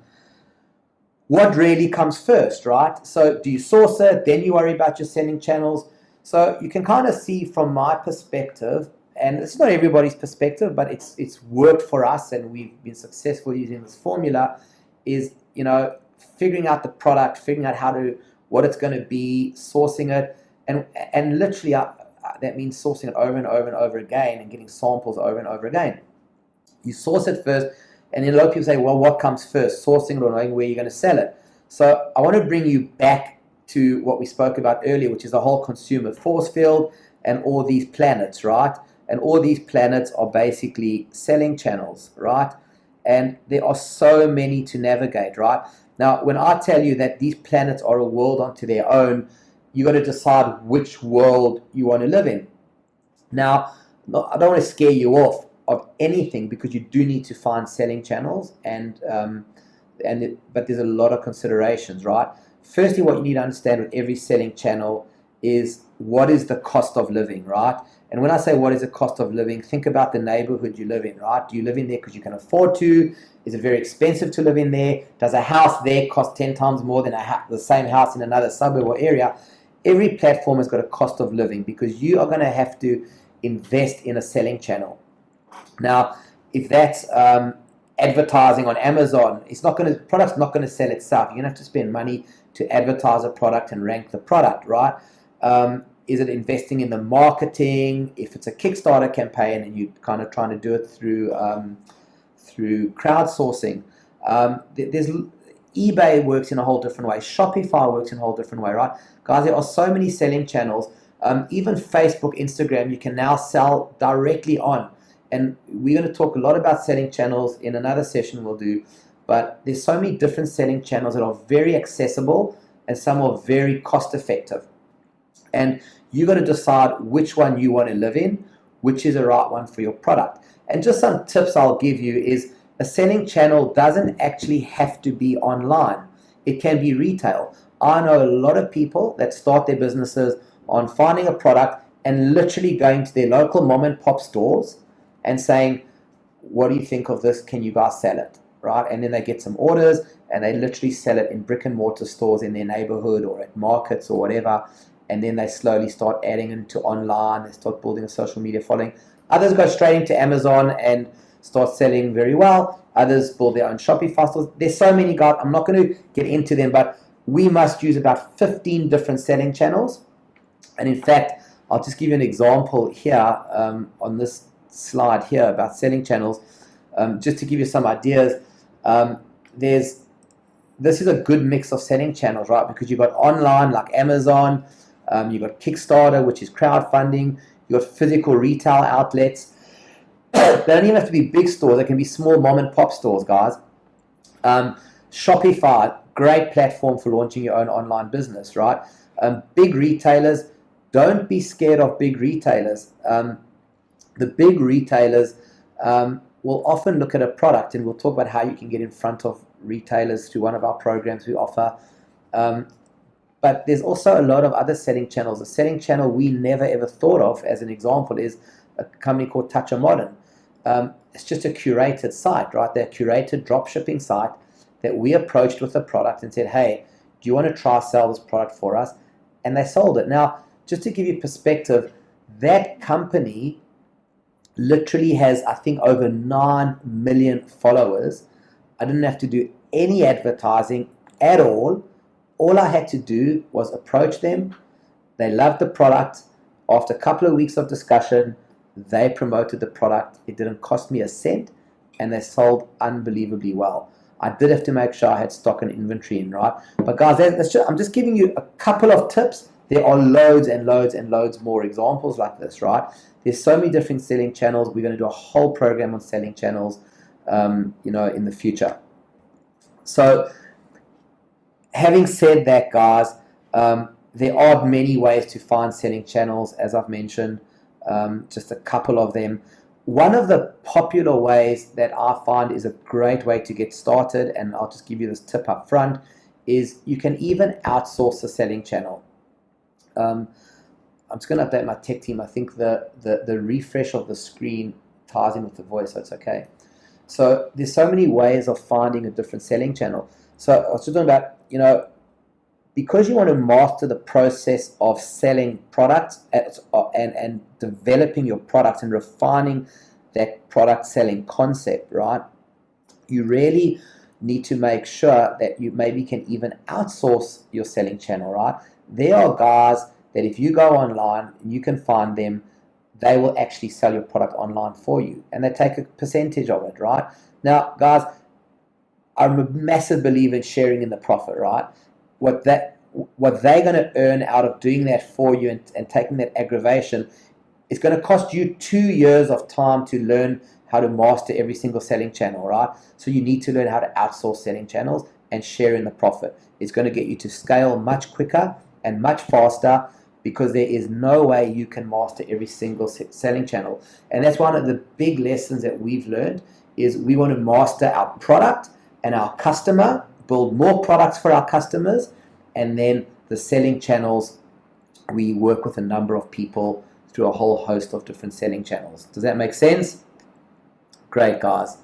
what really comes first, right? So do you source it, then you worry about your selling channels. So you can kind of see from my perspective, and it's not everybody's perspective, but it's worked for us and we've been successful using this formula, is, figuring out the product, figuring out what it's going to be, sourcing it, and literally that means sourcing it over and over and over again and getting samples over and over again. You source it first, and then a lot of people say, well, what comes first, sourcing it or knowing where you're going to sell it? So I want to bring you back to what we spoke about earlier, which is the whole consumer force field and all these planets, right? And all these planets are basically selling channels, right? And there are so many to navigate, right? Now, when I tell you that these planets are a world unto their own, you got to decide which world you want to live in. Now, I don't want to scare you off of anything, because you do need to find selling channels, but there's a lot of considerations, right? Firstly, what you need to understand with every selling channel is what is the cost of living, right? And when I say what is the cost of living, think about the neighborhood you live in, right? Do you live in there because you can afford to? Is it very expensive to live in there? Does a house there cost 10 times more than the same house in another suburb or area? Every platform has got a cost of living, because you are going to have to invest in a selling channel. Now, if that's advertising on Amazon, product's not going to sell itself. You're going to have to spend money to advertise a product and rank the product, right? Is it investing in the marketing? If it's a Kickstarter campaign and you're kind of trying to do it through crowdsourcing, there's eBay works in a whole different way. Shopify works in a whole different way, right? Guys, there are so many selling channels. Even Facebook, Instagram, you can now sell directly on. And we're going to talk a lot about selling channels in another session we'll do. But there's so many different selling channels that are very accessible, and some are very cost effective. And you got to decide which one you want to live in, which is the right one for your product. And just some tips I'll give you is, a selling channel doesn't actually have to be online. It can be retail. I know a lot of people that start their businesses on finding a product and literally going to their local mom and pop stores and saying, what do you think of this? Can you guys sell it? Right? And then they get some orders and they literally sell it in brick and mortar stores in their neighborhood or at markets or whatever. and then they slowly start adding into online, they start building a social media following. Others go straight into Amazon and start selling very well. Others build their own Shopify stores. There's so many, guys. I'm not going to get into them, but we must use about 15 different selling channels. And in fact, I'll just give you an example here on this slide here about selling channels, just to give you some ideas. This is a good mix of selling channels, right? Because you've got online like Amazon, you've got Kickstarter, which is crowdfunding, you've got physical retail outlets. They don't even have to be big stores, they can be small mom and pop stores, guys. Shopify, great platform for launching your own online business, right? Big retailers, don't be scared of big retailers. The big retailers will often look at a product, and we'll talk about how you can get in front of retailers through one of our programs we offer. But there's also a lot of other selling channels. A selling channel we never ever thought of, as an example, is a company called Touch A Modern. It's just a curated site, right? They're a curated drop shipping site that we approached with a product and said, hey, do you want to try sell this product for us? And they sold it. Now, just to give you perspective, that company literally has, I think, over 9 million followers. I didn't have to do any advertising at all. All I had to do was approach them. They loved the product. After a couple of weeks of discussion, they promoted the product. It didn't cost me a cent, and they sold unbelievably well. I did have to make sure I had stock and inventory in, right? But guys, I'm just giving you a couple of tips. There are loads and loads and loads more examples like this, right? There's so many different selling channels. We're going to do a whole program on selling channels, in the future. So, having said that, guys, there are many ways to find selling channels, as I've mentioned, just a couple of them. One of the popular ways that I find is a great way to get started, and I'll just give you this tip up front, is you can even outsource a selling channel. I'm just going to update my tech team. I think the refresh of the screen ties in with the voice, so it's okay. So there's so many ways of finding a different selling channel. So I was just talking about, because you want to master the process of selling products and developing your product and refining that product selling concept, right? You really need to make sure that you maybe can even outsource your selling channel, right? There are guys that if you go online, you can find them, they will actually sell your product online for you, and they take a percentage of it, right? Now, guys, I'm a massive believer in sharing in the profit, right? What they're going to earn out of doing that for you and taking that aggravation is going to cost you 2 years of time to learn how to master every single selling channel, right? So you need to learn how to outsource selling channels and share in the profit. It's going to get you to scale much quicker and much faster, because there is no way you can master every single selling channel. And that's one of the big lessons that we've learned, is we want to master our product and our customer, build more products for our customers, and then the selling channels, we work with a number of people through a whole host of different selling channels. Does that make sense? Great, guys.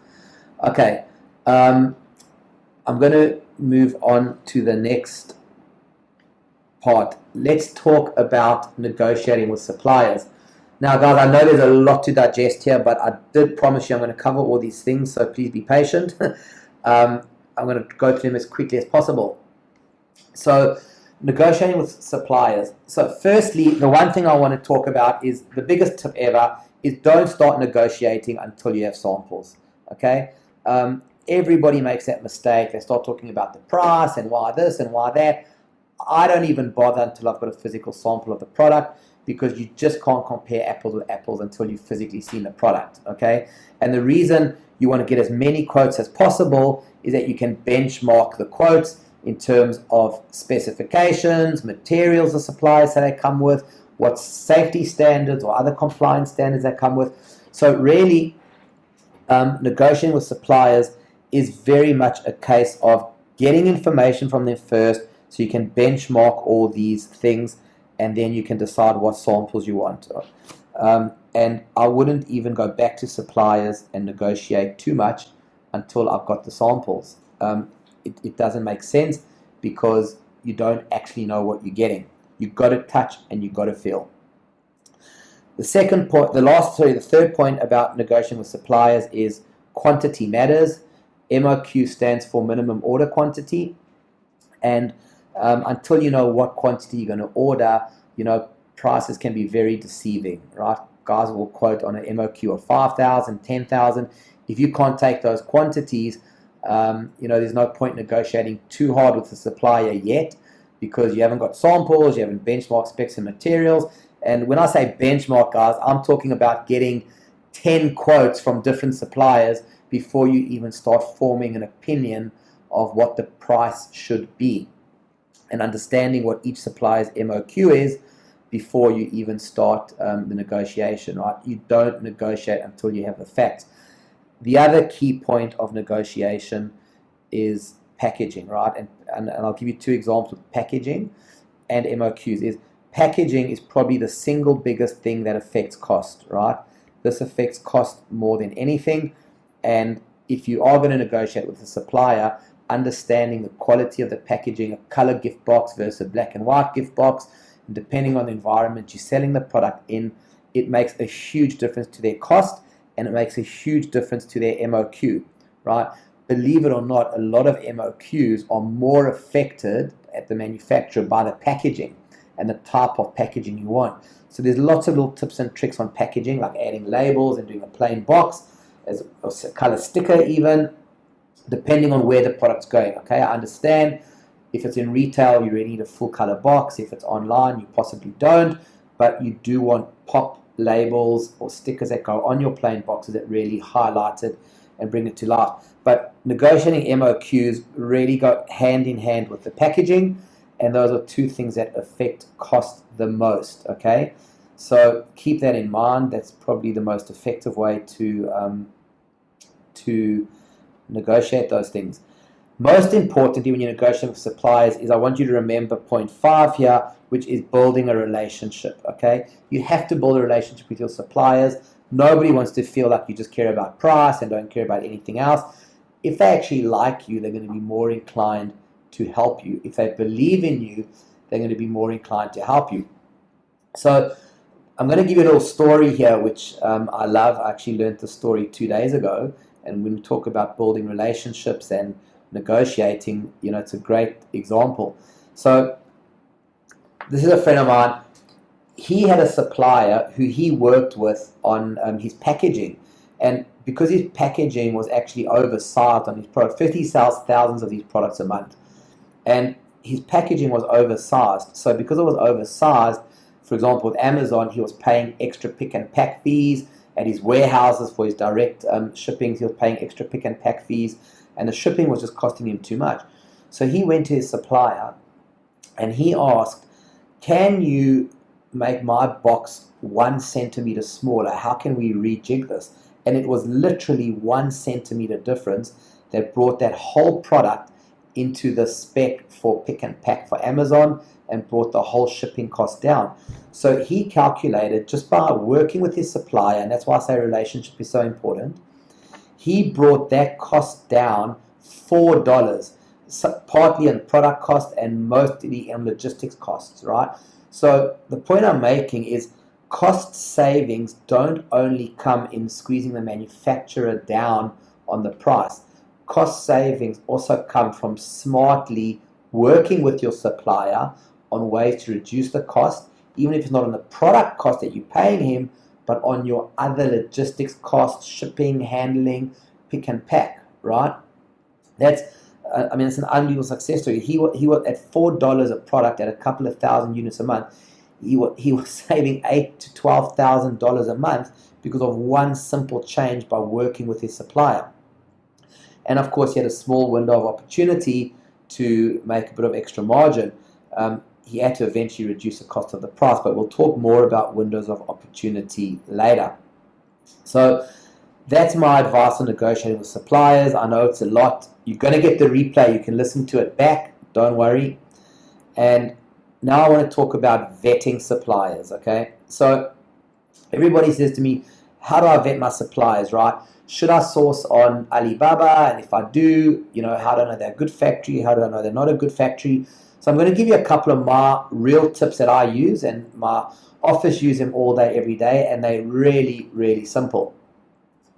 Okay, I'm going to move on to the next part. Let's talk about negotiating with suppliers. Now, guys, I know there's a lot to digest here, but I did promise you I'm going to cover all these things, so please be patient. I'm going to go through them as quickly as possible. So, negotiating with suppliers. So, firstly, the one thing I want to talk about is the biggest tip ever is don't start negotiating until you have samples. Okay? Everybody makes that mistake. They start talking about the price and why this and why that. I don't even bother until I've got a physical sample of the product, because you just can't compare apples with apples until you've physically seen the product, okay? And the reason you want to get as many quotes as possible is that you can benchmark the quotes in terms of specifications, materials the suppliers say they come with, what safety standards or other compliance standards they come with. So really, negotiating with suppliers is very much a case of getting information from them first, so you can benchmark all these things, and then you can decide what samples you want. And I wouldn't even go back to suppliers and negotiate too much until I've got the samples. It doesn't make sense, because you don't actually know what you're getting. You've got to touch and you've got to feel. The second point, the third point about negotiating with suppliers is quantity matters. MOQ stands for minimum order quantity. And until you know what quantity you're going to order, prices can be very deceiving, right? Guys will quote on an MOQ of 5,000, 10,000. If you can't take those quantities, there's no point negotiating too hard with the supplier yet, because you haven't got samples, you haven't benchmarked specs and materials. And when I say benchmark, guys, I'm talking about getting 10 quotes from different suppliers before you even start forming an opinion of what the price should be, and understanding what each supplier's MOQ is before you even start the negotiation, right? You don't negotiate until you have the facts. The other key point of negotiation is packaging, right? And I'll give you two examples of packaging and MOQs. Packaging is probably the single biggest thing that affects cost, right? This affects cost more than anything. And if you are going to negotiate with a supplier, understanding the quality of the packaging, a color gift box versus a black and white gift box, and depending on the environment you're selling the product in, it makes a huge difference to their cost, and it makes a huge difference to their MOQ, right? Believe it or not, a lot of MOQs are more affected at the manufacturer by the packaging and the type of packaging you want. So there's lots of little tips and tricks on packaging, like adding labels and doing a plain box, as a color sticker even, depending on where the product's going. Okay, I understand if it's in retail, you really need a full color box. If it's online, you possibly don't, but you do want pop labels or stickers that go on your plain boxes that really highlight it and bring it to life. But negotiating MOQs really go hand in hand with the packaging, and those are two things that affect cost the most. Okay, so keep that in mind. That's probably the most effective way to negotiate those things. Most importantly, when you're negotiating with suppliers, is I want you to remember point 5 here, which is building a relationship. Okay, you have to build a relationship with your suppliers. Nobody wants to feel like you just care about price and don't care about anything else. If they actually like you, they're going to be more inclined to help you. If they believe in you, they're going to be more inclined to help you. So I'm going to give you a little story here, which I love. I actually learned the story 2 days ago. And when we talk about building relationships and negotiating, it's a great example. So this is a friend of mine. He had a supplier who he worked with on his packaging. And because his packaging was actually oversized on his product, first he sells thousands of these products a month. And his packaging was oversized. So because it was oversized, for example, with Amazon, he was paying extra pick and pack fees. At his warehouses for his direct shipping, he was paying extra pick and pack fees, and the shipping was just costing him too much. So he went to his supplier and he asked, can you make my box 1 centimeter smaller? How can we rejig this? And it was literally 1 centimeter difference that brought that whole product into the spec for pick and pack for Amazon and brought the whole shipping cost down. So he calculated, just by working with his supplier, and that's why I say relationship is so important, he brought that cost down $4, so partly in product cost and mostly in logistics costs, right? So the point I'm making is cost savings don't only come in squeezing the manufacturer down on the price. Cost savings also come from smartly working with your supplier on ways to reduce the cost, even if it's not on the product cost that you're paying him, but on your other logistics costs, shipping, handling, pick and pack, right? That's, it's an unbelievable success story. He was at $4 a product at a couple of thousand units a month. He was saving $8,000 to $12,000 a month because of one simple change by working with his supplier. And of course, he had a small window of opportunity to make a bit of extra margin. He had to eventually reduce the cost of the price, but we'll talk more about windows of opportunity later. So that's my advice on negotiating with suppliers. I know it's a lot. You're going to get the replay. You can listen to it back. Don't worry. And now I want to talk about vetting suppliers, okay? So everybody says to me, how do I vet my suppliers, right? Should I source on Alibaba? And if I do, how do I know they're a good factory? How do I know they're not a good factory? So I'm going to give you a couple of my real tips that I use, and my office use them all day, every day, and they're really, really simple.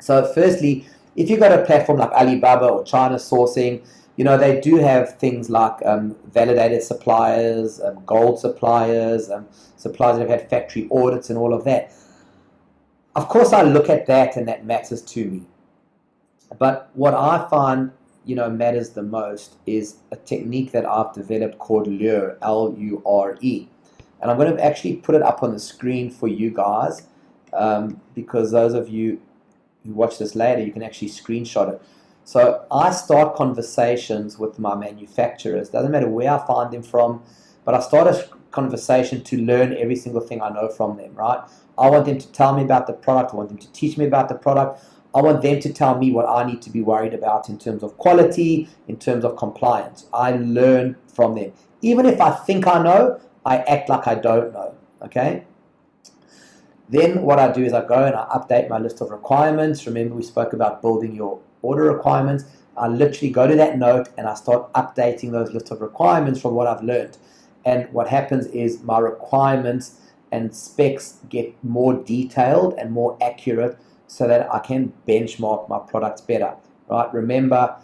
So firstly, if you've got a platform like Alibaba or China Sourcing, they do have things like validated suppliers, gold suppliers, suppliers that have had factory audits and all of that. Of course, I look at that and that matters to me. But what I find, matters the most is a technique that I've developed called Lure, L-U-R-E. And I'm going to actually put it up on the screen for you guys, because those of you who watch this later, you can actually screenshot it. So I start conversations with my manufacturers. Doesn't matter where I find them from, but I start a conversation to learn every single thing I know from them, right? I want them to tell me about the product. I want them to teach me about the product. I want them to tell me what I need to be worried about in terms of quality, in terms of compliance. I learn from them. Even if I think I know, I act like I don't know, okay? Then what I do is I go and I update my list of requirements. Remember, we spoke about building your order requirements. I literally go to that note and I start updating those list of requirements from what I've learned. And what happens is my requirements and specs get more detailed and more accurate so that I can benchmark my products better, right? Remember,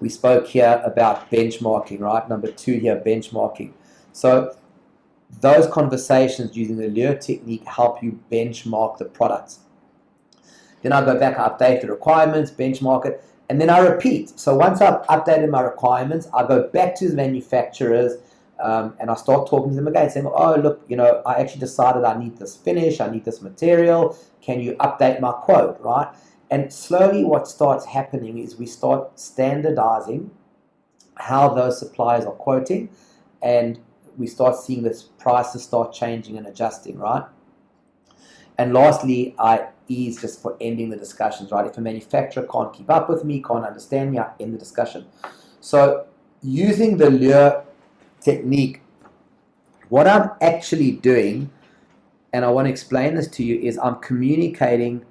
we spoke here about benchmarking, right? Number 2 here, benchmarking. So those conversations using the Lure technique help you benchmark the products. Then I go back, I update the requirements, benchmark it, and then I repeat. So once I've updated my requirements, I go back to the manufacturers and I start talking to them again, saying, oh, look, I actually decided I need this finish, I need this material. Can you update my quote, right? And slowly what starts happening is we start standardizing how those suppliers are quoting, and we start seeing this prices start changing and adjusting, right? And lastly, E is just for ending the discussions, right? If a manufacturer can't keep up with me, can't understand me, I end the discussion. So using the Lure technique, what I'm actually doing, and I want to explain this to you, is I'm communicating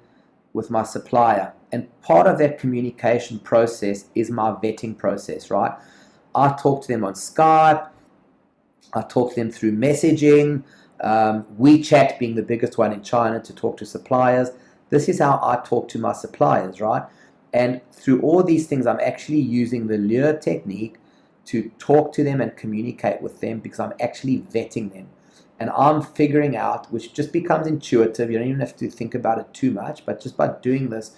with my supplier. And part of that communication process is my vetting process, right? I talk to them on Skype, I talk to them through messaging, WeChat being the biggest one in China to talk to suppliers. This is how I talk to my suppliers, right? And through all these things, I'm actually using the Lure technique to talk to them and communicate with them, because I'm actually vetting them. And I'm figuring out, which just becomes intuitive, you don't even have to think about it too much, but just by doing this,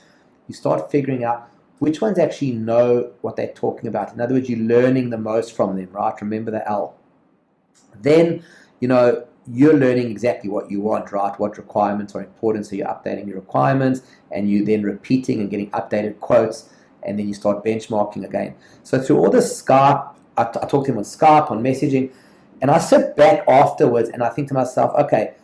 you start figuring out which ones actually know what they're talking about. In other words, you're learning the most from them, right? Remember the L. Then, you're learning exactly what you want, right? What requirements are important, so you're updating your requirements, and you then repeating and getting updated quotes, and then you start benchmarking again. So through all this Skype, I talk to them on Skype, on messaging, and I sit back afterwards and I think to myself, okay,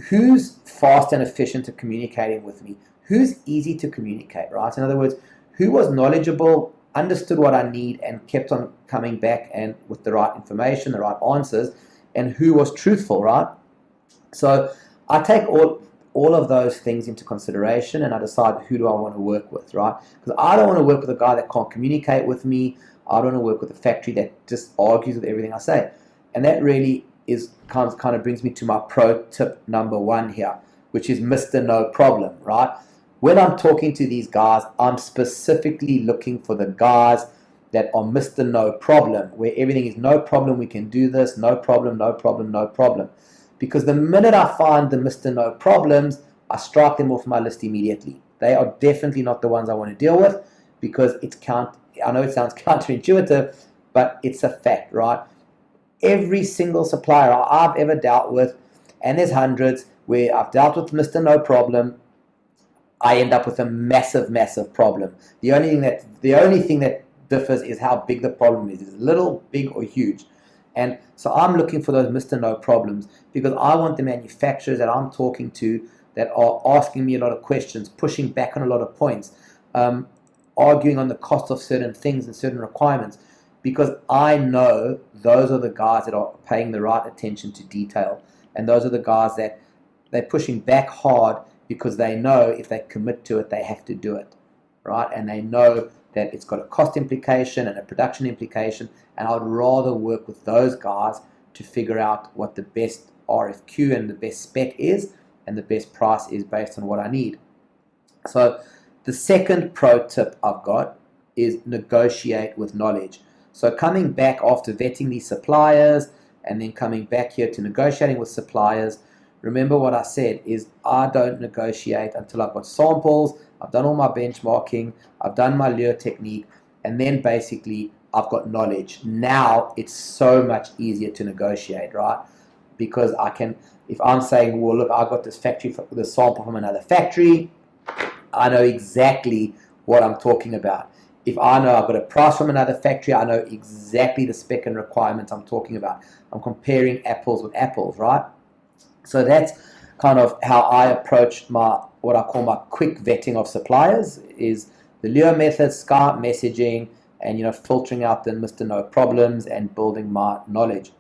who's fast and efficient at communicating with me? Who's easy to communicate, right? In other words, who was knowledgeable, understood what I need, and kept on coming back and with the right information, the right answers, and who was truthful, right? So I take all of those things into consideration, and I decide who do I want to work with, right? Because I don't want to work with a guy that can't communicate with me. I don't want to work with a factory that just argues with everything I say. And that really is kind of brings me to my pro tip number 1 here, which is Mr. No Problem, right? When I'm talking to these guys, I'm specifically looking for the guys that are Mr. No Problem, where everything is no problem, we can do this, no problem, no problem, no problem. Because the minute I find the Mr. No Problems, I strike them off my list immediately. They are definitely not the ones I want to deal with, because I know it sounds counterintuitive, but it's a fact, right? Every single supplier I've ever dealt with, and there's hundreds, where I've dealt with Mr. No Problem, I end up with a massive, massive problem. The only thing that differs is how big the problem is. Is it little, big, or huge? And so I'm looking for those Mr. No Problems, because I want the manufacturers that I'm talking to that are asking me a lot of questions, pushing back on a lot of points, arguing on the cost of certain things and certain requirements, because I know those are the guys that are paying the right attention to detail, and those are the guys that they're pushing back hard because they know if they commit to it, they have to do it, right? And they know that it's got a cost implication and a production implication, and I'd rather work with those guys to figure out what the best RFQ and the best spec is, and the best price is based on what I need. So the second pro tip I've got is negotiate with knowledge. So coming back after vetting these suppliers and then coming back here to negotiating with suppliers, remember what I said is I don't negotiate until I've got samples, I've done all my benchmarking, I've done my lure technique, and then basically I've got knowledge. Now it's so much easier to negotiate, right? Because I can, if I'm saying, well, look, I got this sample from another factory, I know exactly what I'm talking about. If I know I've got a price from another factory, I know exactly the spec and requirements I'm talking about. I'm comparing apples with apples, right? So that's kind of how I approach what I call my quick vetting of suppliers, is the lure method, Skype messaging, and filtering out the Mr. No problems and building my knowledge.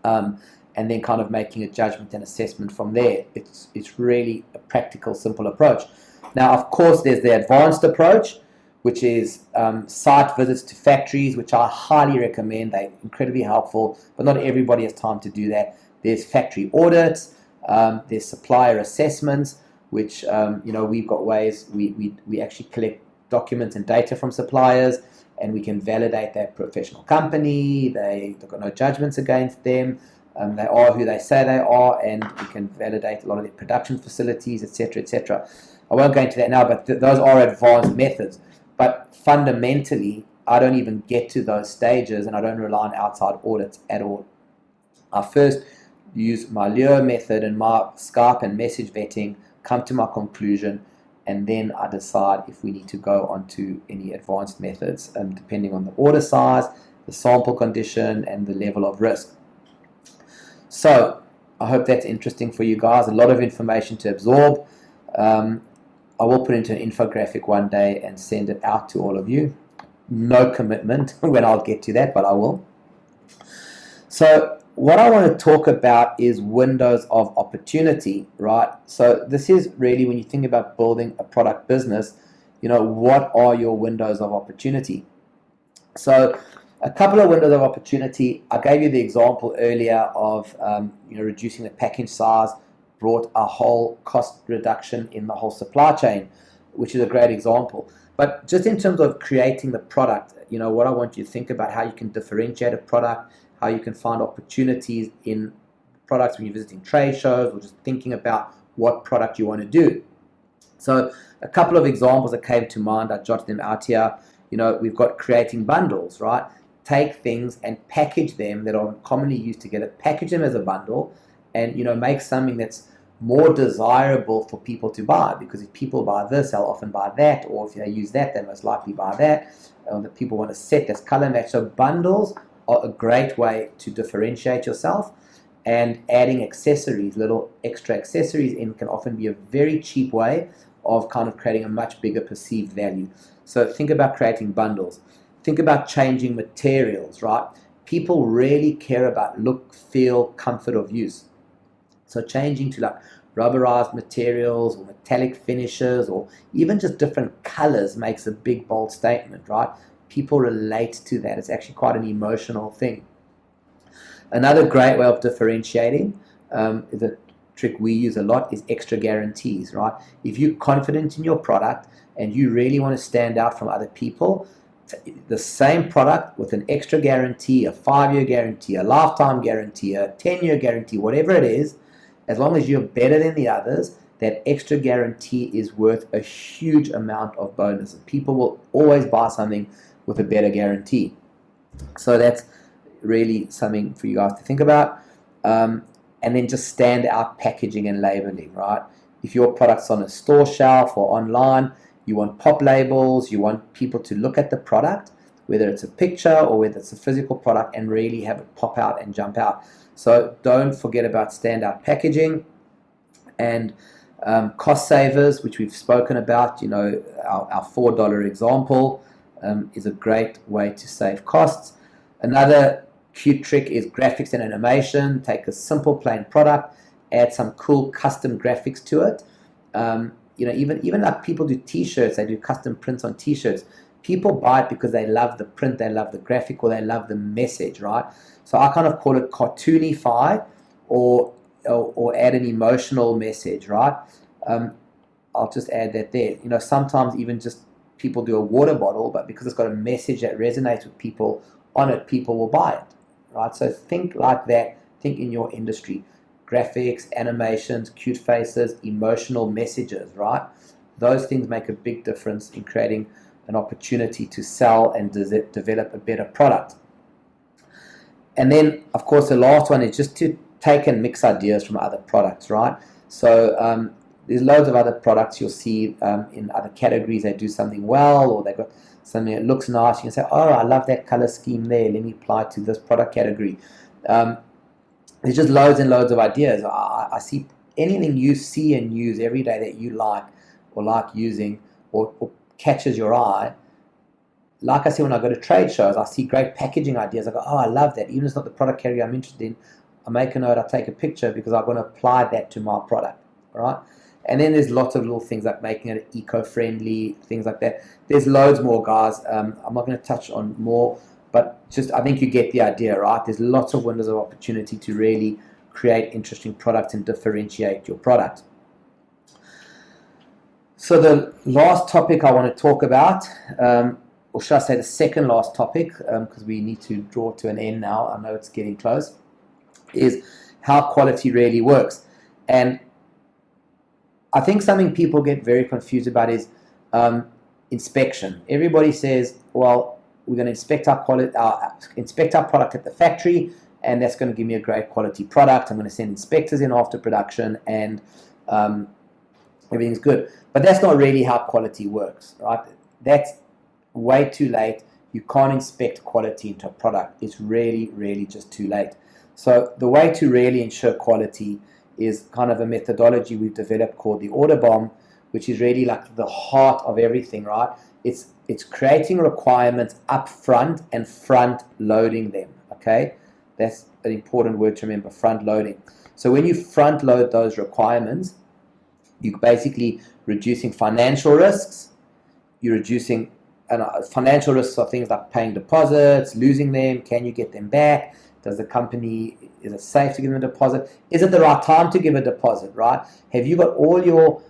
And then kind of making a judgment and assessment from there. It's really a practical, simple approach. Now, of course, there's the advanced approach, which is site visits to factories, which I highly recommend. They're incredibly helpful, but not everybody has time to do that. There's factory audits, there's supplier assessments, which we've got ways we actually collect documents and data from suppliers, and we can validate that professional company. They've got no judgments against them. They are who they say they are, and we can validate a lot of their production facilities, etc., etc. I won't go into that now, but those are advanced methods. But fundamentally, I don't even get to those stages, and I don't rely on outside audits at all. I first use my lure method and my Skype and message vetting, come to my conclusion, and then I decide if we need to go on to any advanced methods, depending on the order size, the sample condition, and the level of risk. So I hope that's interesting for you guys. A lot of information to absorb. I will put into an infographic one day and send it out to all of you. No commitment when I'll get to that, but I will. So what I want to talk about is windows of opportunity, right? So this is really, when you think about building a product business, what are your windows of opportunity? So a couple of windows of opportunity. I gave you the example earlier of reducing the package size brought a whole cost reduction in the whole supply chain, which is a great example. But just in terms of creating the product, what I want you to think about, how you can differentiate a product, how you can find opportunities in products when you're visiting trade shows, or just thinking about what product you want to do. So a couple of examples that came to mind, I jotted them out here. We've got creating bundles, right? Take things and package them that are commonly used together, package them as a bundle, and make something that's more desirable for people to buy, because if people buy this, they'll often buy that, or if they use that, they most likely buy that. The people want a set that's color matched. So bundles are a great way to differentiate yourself, and adding accessories, little extra accessories in, can often be a very cheap way of kind of creating a much bigger perceived value. So think about creating bundles. Think about changing materials, right? People really care about look, feel, comfort of use. So changing to like rubberized materials or metallic finishes, or even just different colors, makes a big, bold statement, right? People relate to that. It's actually quite an emotional thing. Another great way of differentiating, the trick we use a lot, is extra guarantees, right? If you're confident in your product and you really want to stand out from other people, the same product with an extra guarantee, a 5-year guarantee, a lifetime guarantee, a 10-year guarantee, whatever it is, as long as you're better than the others, that extra guarantee is worth a huge amount of bonus. People will always buy something with a better guarantee. So that's really something for you guys to think about. And then just stand out packaging and labeling, right? If your product's on a store shelf or online, you want pop labels, you want people to look at the product, whether it's a picture or whether it's a physical product, and really have it pop out and jump out. So don't forget about standout packaging. And cost savers, which we've spoken about, our $4 example is a great way to save costs. Another cute trick is graphics and animation. Take a simple plain product, add some cool custom graphics to it, Even like people do T-shirts, they do custom prints on T-shirts. People buy it because they love the print, they love the graphic, or they love the message, right? So I kind of call it cartoonify, or add an emotional message, right? I'll just add that there. Sometimes even just people do a water bottle, but because it's got a message that resonates with people on it, people will buy it, right? So think like that. Think in your industry. Graphics, animations, cute faces, emotional messages, right? Those things make a big difference in creating an opportunity to sell and develop a better product. And then, of course, the last one is just to take and mix ideas from other products, right? So there's loads of other products you'll see in other categories. They do something well, or they've got something that looks nice. You can say, oh, I love that color scheme there. Let me apply it to this product category. There's just loads and loads of ideas. I see anything you see and use every day that you like or like using or catches your eye. Like I say, when I go to trade shows, I see great packaging ideas. I go, oh, I love that. Even if it's not the product category I'm interested in, I make a note, I take a picture because I'm going to apply that to my product, right? And then there's lots of little things like making it eco-friendly, things like that. There's loads more, guys. I'm not going to touch on more, but just I think you get the idea, right? There's lots of windows of opportunity to really create interesting products and differentiate your product. So the last topic I want to talk about, or should I say the second last topic, because we need to draw to an end now, I know it's getting close, is how quality really works. And I think something people get very confused about is inspection. Everybody says, well, we're going to inspect our product at the factory, and that's going to give me a great quality product. I'm going to send inspectors in after production, and everything's good. But that's not really how quality works, right? That's way too late. You can't inspect quality into a product. It's really, really just too late. So the way to really ensure quality is kind of a methodology we've developed called the order bomb, which is really like the heart of everything, right? It's creating requirements up front and front loading them, okay? That's an important word to remember, front loading. So when you front load those requirements, you're basically reducing financial risks. You're reducing financial risks are things like paying deposits, losing them, can you get them back? Is it safe to give them a deposit? Is it the right time to give a deposit, right? Have you got all your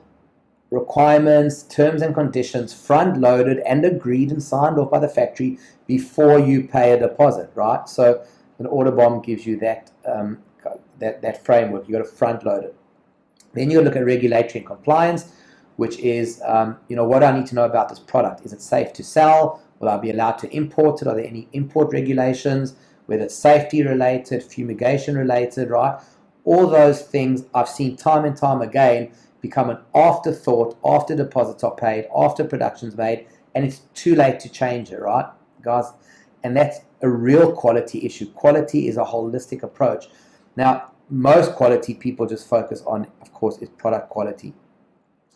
requirements, terms and conditions front loaded and agreed and signed off by the factory before you pay a deposit, right? So an order bomb gives you that that framework. You got to front load it. Then you look at regulatory and compliance, which is, what do I need to know about this product? Is it safe to sell? Will I be allowed to import it? Are there any import regulations? Whether it's safety related, fumigation related, right? All those things I've seen time and time again become an afterthought after deposits are paid, after production's made, and it's too late to change it, right, guys? And that's a real quality issue. Quality is a holistic approach. Now, most quality people just focus on, of course, is product quality.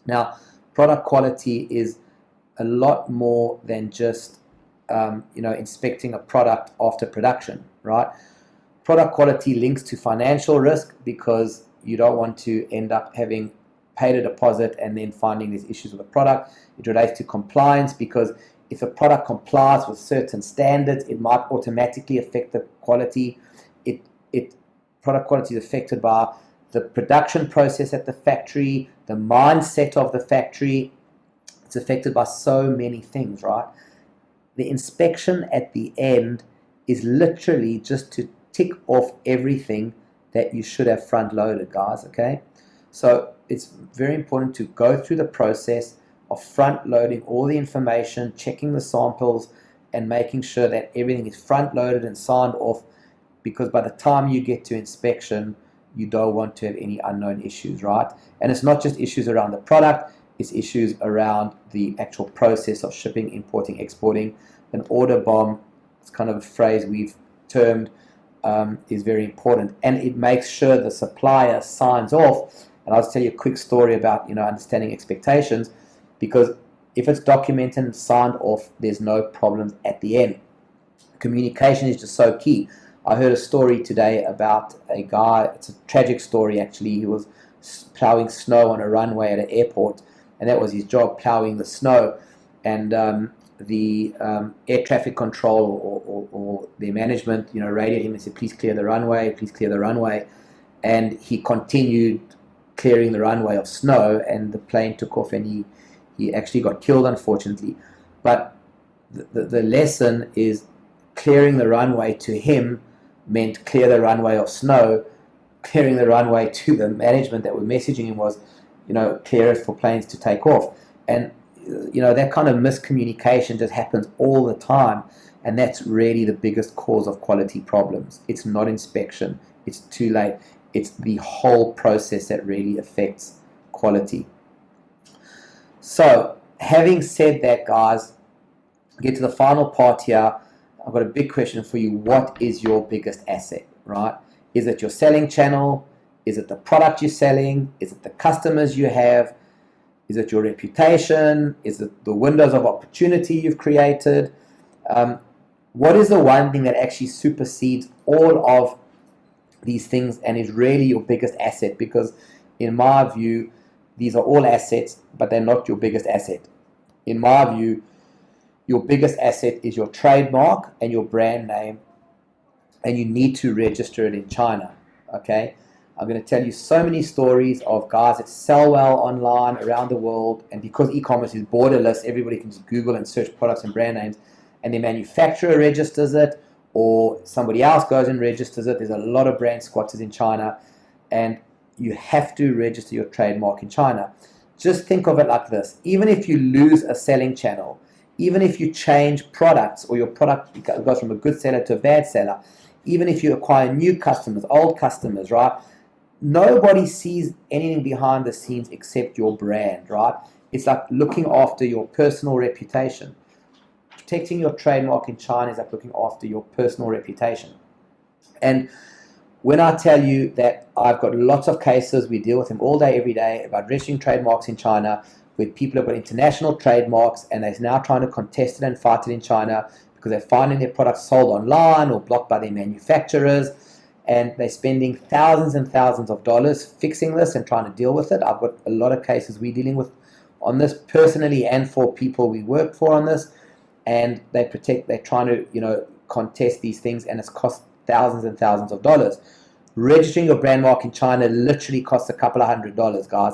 Now, product quality is a lot more than just inspecting a product after production, right? Product quality links to financial risk because you don't want to end up having paid a deposit and then finding these issues with the product. It relates to compliance because if a product complies with certain standards, it might automatically affect the quality. Product quality is affected by the production process at the factory, the mindset of the factory. It's affected by so many things, right? The inspection at the end is literally just to tick off everything that you should have front loaded, guys, okay? So it's very important to go through the process of front loading all the information, checking the samples, and making sure that everything is front loaded and signed off, because by the time you get to inspection, you don't want to have any unknown issues, right? And it's not just issues around the product, it's issues around the actual process of shipping, importing, exporting. An order bomb, it's kind of a phrase we've termed, is very important. And it makes sure the supplier signs off. And I'll tell you a quick story about understanding expectations, because if it's documented and signed off, there's no problems at the end. Communication is just so key. I heard a story today about a guy, it's a tragic story actually, he was plowing snow on a runway at an airport, and that was his job, plowing the snow. And the air traffic control or their management, radioed him and said, please clear the runway, please clear the runway. And he continued clearing the runway of snow, and the plane took off, and he actually got killed, unfortunately. But the lesson is, clearing the runway to him meant clear the runway of snow. Clearing the runway to the management that were messaging him was, clear it for planes to take off. And that kind of miscommunication just happens all the time, and that's really the biggest cause of quality problems. It's not inspection, it's too late, it's the whole process that really affects quality. So, having said that, guys, get to the final part here. I've got a big question for you. What is your biggest asset, right? Is it your selling channel? Is it the product you're selling? Is it the customers you have? Is it your reputation? Is it the windows of opportunity you've created? What is the one thing that actually supersedes all of these things and is really your biggest asset? Because in my view, these are all assets, but they're not your biggest asset. In my view, your biggest asset is your trademark and your brand name, and you need to register it in China, okay? I'm going to tell you so many stories of guys that sell well online around the world, and because e-commerce is borderless, everybody can just Google and search products and brand names, and the manufacturer registers it, or somebody else goes and registers it. There's a lot of brand squatters in China, and you have to register your trademark in China. Just think of it like this. Even if you lose a selling channel, even if you change products or your product goes from a good seller to a bad seller, even if you acquire new customers, old customers, right? Nobody sees anything behind the scenes except your brand, right? It's like looking after your personal reputation. Protecting your trademark in China is like looking after your personal reputation. And when I tell you that I've got lots of cases, we deal with them all day, every day, about registering trademarks in China, where people have got international trademarks and they're now trying to contest it and fight it in China because they're finding their products sold online or blocked by their manufacturers, and they're spending thousands and thousands of dollars fixing this and trying to deal with it. I've got a lot of cases we're dealing with on this personally and for people we work for on this, and they're trying to contest these things, and it's cost thousands and thousands of dollars. Registering your brand mark in China literally costs a couple of $100s, guys.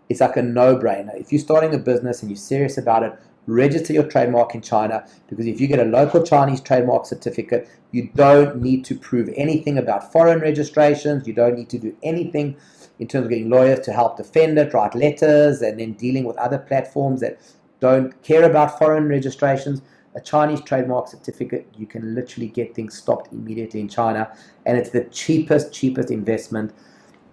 It's like a no-brainer. If you're starting a business and you're serious about it, register your trademark in China, because if you get a local Chinese trademark certificate, you don't need to prove anything about foreign registrations. You don't need to do anything in terms of getting lawyers to help defend it, write letters, and then dealing with other platforms that don't care about foreign registrations. A Chinese trademark certificate, you can literally get things stopped immediately in China, and it's the cheapest investment.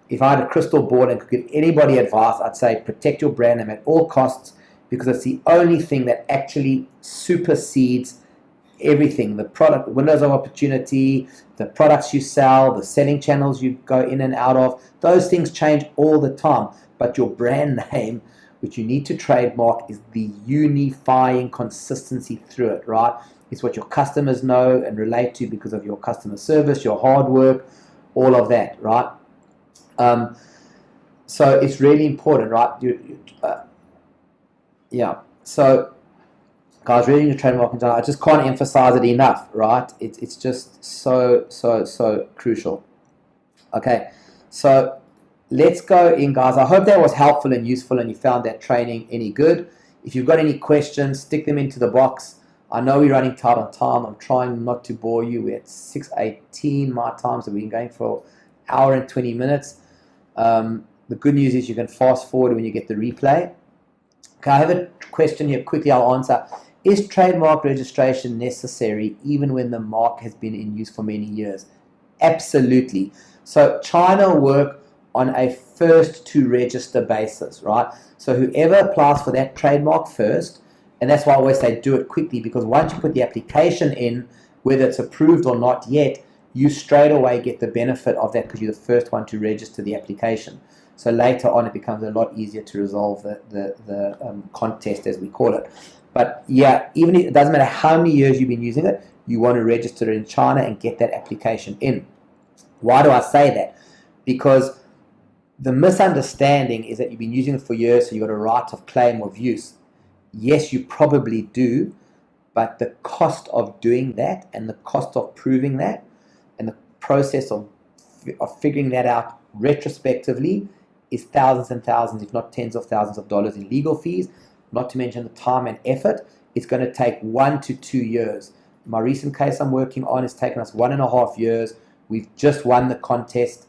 If I had a crystal ball and could give anybody advice, I'd say protect your brand name at all costs, because it's the only thing that actually supersedes everything. The product, windows of opportunity, the products you sell, the selling channels you go in and out of, those things change all the time. But your brand name, which you need to trademark, is the unifying consistency through it, right? It's what your customers know and relate to because of your customer service, your hard work, all of that, right? So it's really important, right? So guys, reading your trademark in China, I just can't emphasize it enough, right? It's just so crucial. Okay, so let's go in, guys. I hope that was helpful and useful and you found that training any good. If you've got any questions, stick them into the box. I know we're running tight on time. I'm trying not to bore you. We're at 6:18 my time, so we've been going for an hour and 20 minutes. The good news is you can fast forward when you get the replay. Okay, I have a question here. Quickly, I'll answer. Is trademark registration necessary even when the mark has been in use for many years? Absolutely. So China work on a first to register basis, right? So whoever applies for that trademark first, and that's why I always say do it quickly, because once you put the application in, whether it's approved or not yet, you straight away get the benefit of that because you're the first one to register the application. So later on, it becomes a lot easier to resolve the contest, as we call it. But yeah, even if it doesn't matter how many years you've been using it, you want to register it in China and get that application in. Why do I say that? Because The misunderstanding is that you've been using it for years, so you've got a right of claim of use. Yes, you probably do, but the cost of doing that and the cost of proving that and the process of figuring that out retrospectively is thousands and thousands, if not tens of thousands of dollars in legal fees, not to mention the time and effort. It's going to take 1 to 2 years. My recent case I'm working on has taken us 1.5 years. We've just won the contest,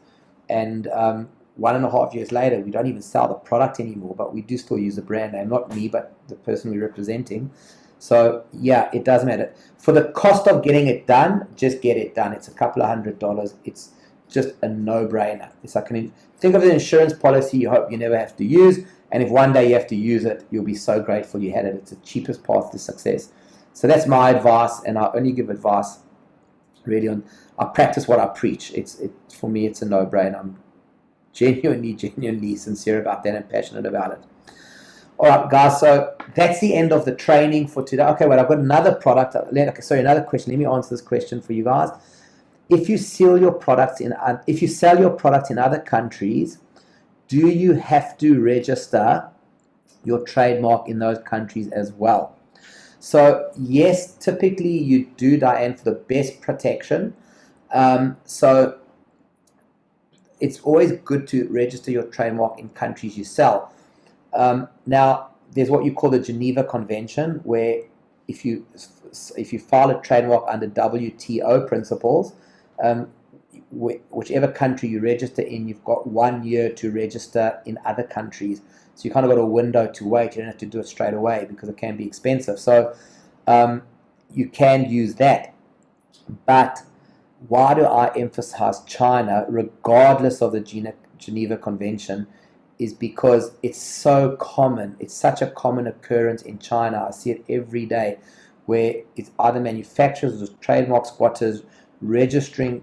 and 1.5 years later, we don't even sell the product anymore, but we do still use the brand name, not me, but the person we're representing. So yeah, it does matter. For the cost of getting it done, just get it done. It's a couple of $100. It's just a no-brainer. It's like think of an insurance policy you hope you never have to use, and if one day you have to use it, you'll be so grateful you had it. It's the cheapest path to success. So that's my advice, and I only give advice really on. I practice what I preach. For me, it's a no-brainer. I'm genuinely sincere about that and passionate about it. All right, guys, so that's the end of the training for today. Okay, well, I've got another product. Okay, sorry, another question. Let me answer this question for you guys. If you sell your products in other countries, do you have to register your trademark in those countries as well? So yes, typically you do, Diane, for the best protection. So it's always good to register your trademark in countries you sell. Now, there's what you call the Geneva Convention, where if you file a trademark under WTO principles, whichever country you register in, you've got 1 year to register in other countries. So you kind of got a window to wait. You don't have to do it straight away because it can be expensive. So you can use that. But why do I emphasize China, regardless of the Geneva Convention, is because it's so common. It's such a common occurrence in China. I see it every day, where it's either manufacturers or trademark squatters registering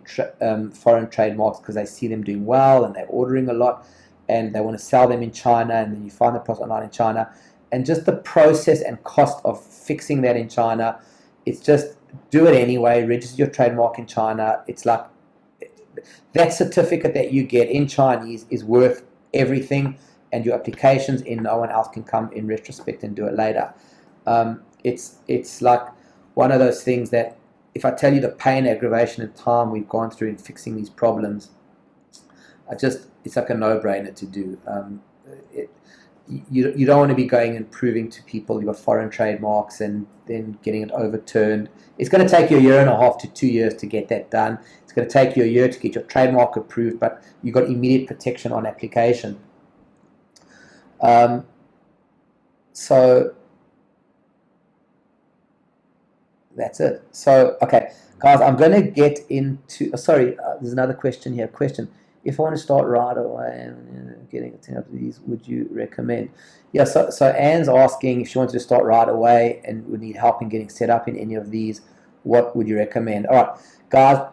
foreign trademarks because they see them doing well and they're ordering a lot and they want to sell them in China, and then you find the product online in China. And just the process and cost of fixing that in China, it's just do it anyway. Register your trademark in China. It's like that certificate that you get in Chinese is worth everything, and your applications in, no one else can come in retrospect and do it later. It's like one of those things that if I tell you the pain, aggravation, and time we've gone through in fixing these problems, it's like a no-brainer to do. You don't want to be going and proving to people you've got foreign trademarks and then getting it overturned. It's going to take you 1.5 to 2 years to get that done. It's going to take you a year to get your trademark approved, but you've got immediate protection on application. So that's it. So, okay, guys, I'm going to get into... there's another question here. If I want to start right away and getting a 10 of these, would you recommend? Yeah, so Anne's asking if she wanted to start right away and would need help in getting set up in any of these, what would you recommend? All right, guys,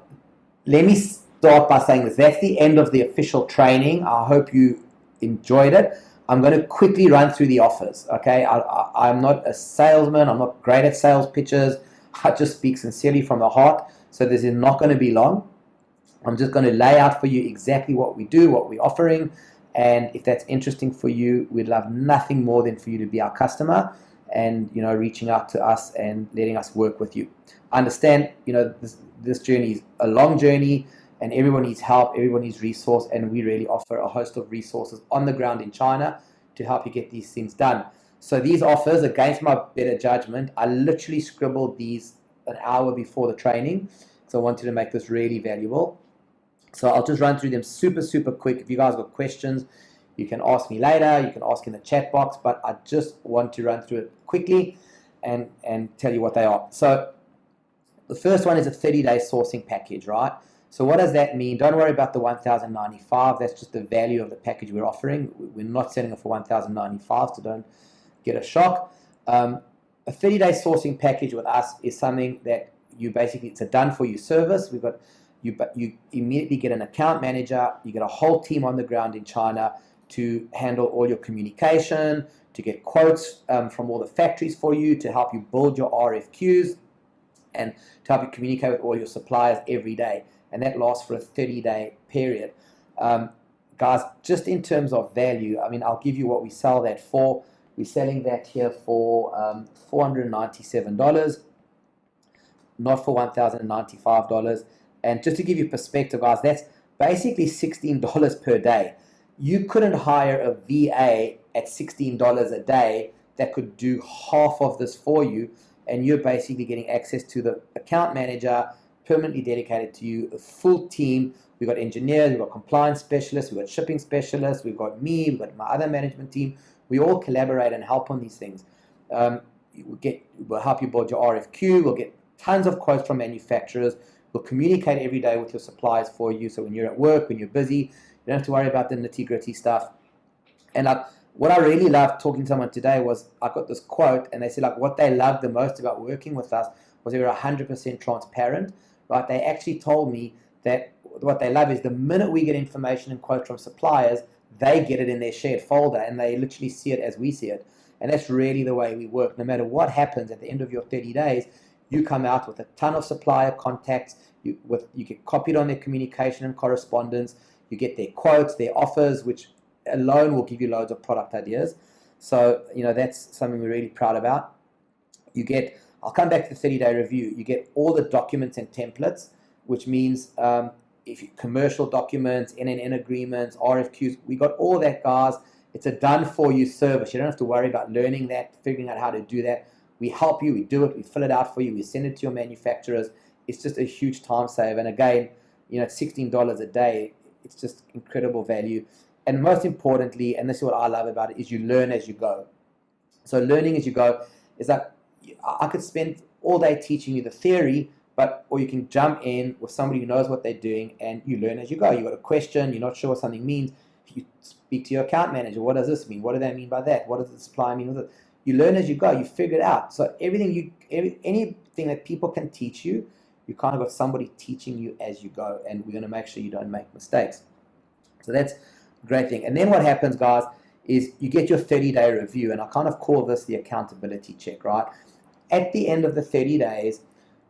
let me start by saying this. That's the end of the official training. I hope you enjoyed it. I'm going to quickly run through the offers, okay? I'm not a salesman. I'm not great at sales pitches. I just speak sincerely from the heart, so this is not going to be long. I'm just going to lay out for you exactly what we do, what we're offering, and if that's interesting for you, we'd love nothing more than for you to be our customer and, reaching out to us and letting us work with you. I understand, this journey is a long journey and everyone needs help, everyone needs resource, and we really offer a host of resources on the ground in China to help you get these things done. So these offers, against my better judgment, I literally scribbled these an hour before the training, so I wanted to make this really valuable. So I'll just run through them super, super quick. If you guys got questions, you can ask me later. You can ask in the chat box, but I just want to run through it quickly and tell you what they are. So the first one is a 30-day sourcing package, right? So what does that mean? Don't worry about the $1,095. That's just the value of the package we're offering. We're not selling it for $1,095, so don't get a shock. A 30-day sourcing package with us is something that it's a done-for-you service. You immediately get an account manager, you get a whole team on the ground in China to handle all your communication, to get quotes from all the factories for you, to help you build your RFQs, and to help you communicate with all your suppliers every day. And that lasts for a 30-day period. guys, just in terms of value, I mean, I'll give you what we sell that for. We're selling that here for $497, not for $1,095. And just to give you perspective, guys, that's basically $16 per day. You couldn't hire a VA at $16 a day that could do half of this for you, and you're basically getting access to the account manager permanently dedicated to you, a full team. We've got engineers, we've got compliance specialists, we've got shipping specialists, we've got me, we've got my other management team. We all collaborate and help on these things. We'll help you build your RFQ. We'll get tons of quotes from manufacturers. We'll communicate every day with your suppliers for you. So when you're at work, when you're busy, you don't have to worry about the nitty-gritty stuff. And what I really loved talking to someone today was I got this quote, and they said what they loved the most about working with us was they were 100% transparent. Right? They actually told me that what they love is the minute we get information and quotes from suppliers, they get it in their shared folder, and they literally see it as we see it. And that's really the way we work. No matter what happens at the end of your 30 days, you come out with a ton of supplier contacts. You get copied on their communication and correspondence. You get their quotes, their offers, which alone will give you loads of product ideas. So, that's something we're really proud about. I'll come back to the 30-day review. You get all the documents and templates, which means commercial documents, NNN agreements, RFQs, we got all that, guys. It's a done-for-you service. You don't have to worry about learning that, figuring out how to do that. We help you, we do it, we fill it out for you, we send it to your manufacturers. It's just a huge time save. And again, it's $16 a day. It's just incredible value. And most importantly, and this is what I love about it, is you learn as you go. So learning as you go is that I could spend all day teaching you the theory, or you can jump in with somebody who knows what they're doing, and you learn as you go. You got a question, you're not sure what something means, you speak to your account manager. What does this mean? What do they mean by that? What does the supply mean with it? You learn as you go. You figure it out. So anything that people can teach you, you kind of got somebody teaching you as you go, and we're going to make sure you don't make mistakes. So that's a great thing. And then what happens, guys, is you get your 30-day review, and I kind of call this the accountability check, right? At the end of the 30 days,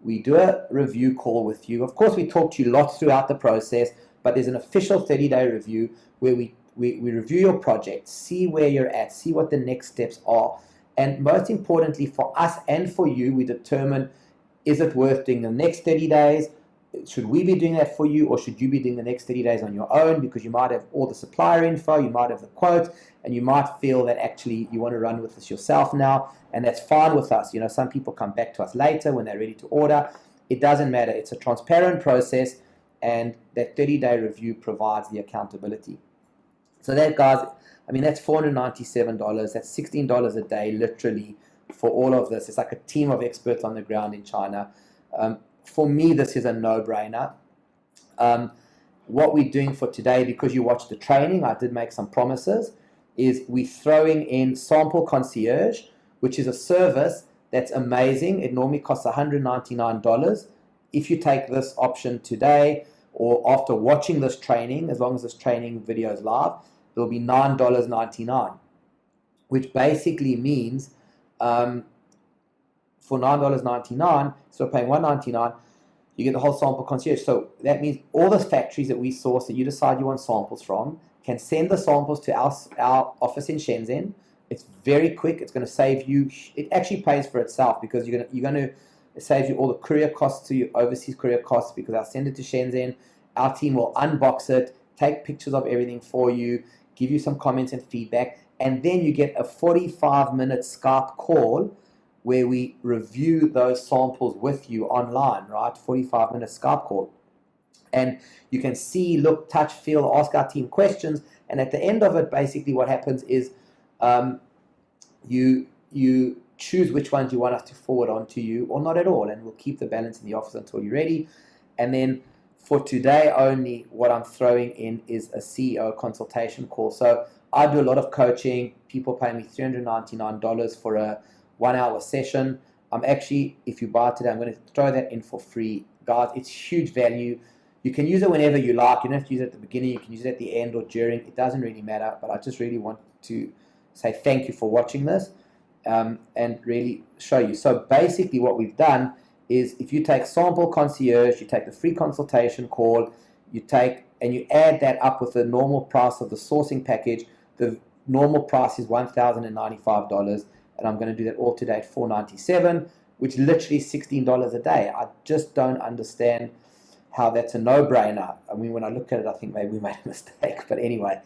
we do a review call with you. Of course, we talk to you lots throughout the process, but there's an official 30-day review where we review your project, see where you're at, see what the next steps are. And most importantly, for us and for you, we determine, is it worth doing the next 30 days? Should we be doing that for you, or should you be doing the next 30 days on your own? Because you might have all the supplier info, you might have the quotes, and you might feel that actually you want to run with this yourself now, and that's fine with us. Some people come back to us later when they're ready to order. It doesn't matter. It's a transparent process, and that 30-day review provides the accountability. So that, guys, that's $497. That's $16 a day, literally, for all of this. It's like a team of experts on the ground in China. For me, this is a no-brainer. What we're doing for today, because you watched the training, I did make some promises, is we're throwing in Sample Concierge, which is a service that's amazing. It normally costs $199. If you take this option today or after watching this training, as long as this training video is live, it'll be $9.99, which basically means for $9.99, so paying $199, you get the whole Sample Concierge. So that means all the factories that we source that you decide you want samples from can send the samples to our office in Shenzhen. It's very quick. It's going to save you. It actually pays for itself, because you're going to save you all the courier costs, to your overseas courier costs, because I'll send it to Shenzhen. Our team will unbox it, take pictures of everything for you, give you some comments and feedback, and then you get a 45-minute Skype call where we review those samples with you online, right? 45-minute Skype call. And you can see, look, touch, feel, ask our team questions. And at the end of it, basically what happens is you choose which ones you want us to forward on to you, or not at all. And we'll keep the balance in the office until you're ready. And then for today only, what I'm throwing in is a CEO consultation call. So I do a lot of coaching. People pay me $399 for a 1-hour session. I'm actually, if you buy it today, I'm going to throw that in for free. Guys, it's huge value. You can use it whenever you like. You don't have to use it at the beginning. You can use it at the end or during. It doesn't really matter. But I just really want to say thank you for watching this and really show you. So basically what we've done is, if you take Sample Concierge, you take the free consultation call, you take and you add that up with the normal price of the sourcing package, the normal price is $1,095, and I'm going to do that all today at $497, which literally is $16 a day. I just don't understand how that's a no-brainer. I mean, when I look at it, I think maybe we made a mistake, but anyway.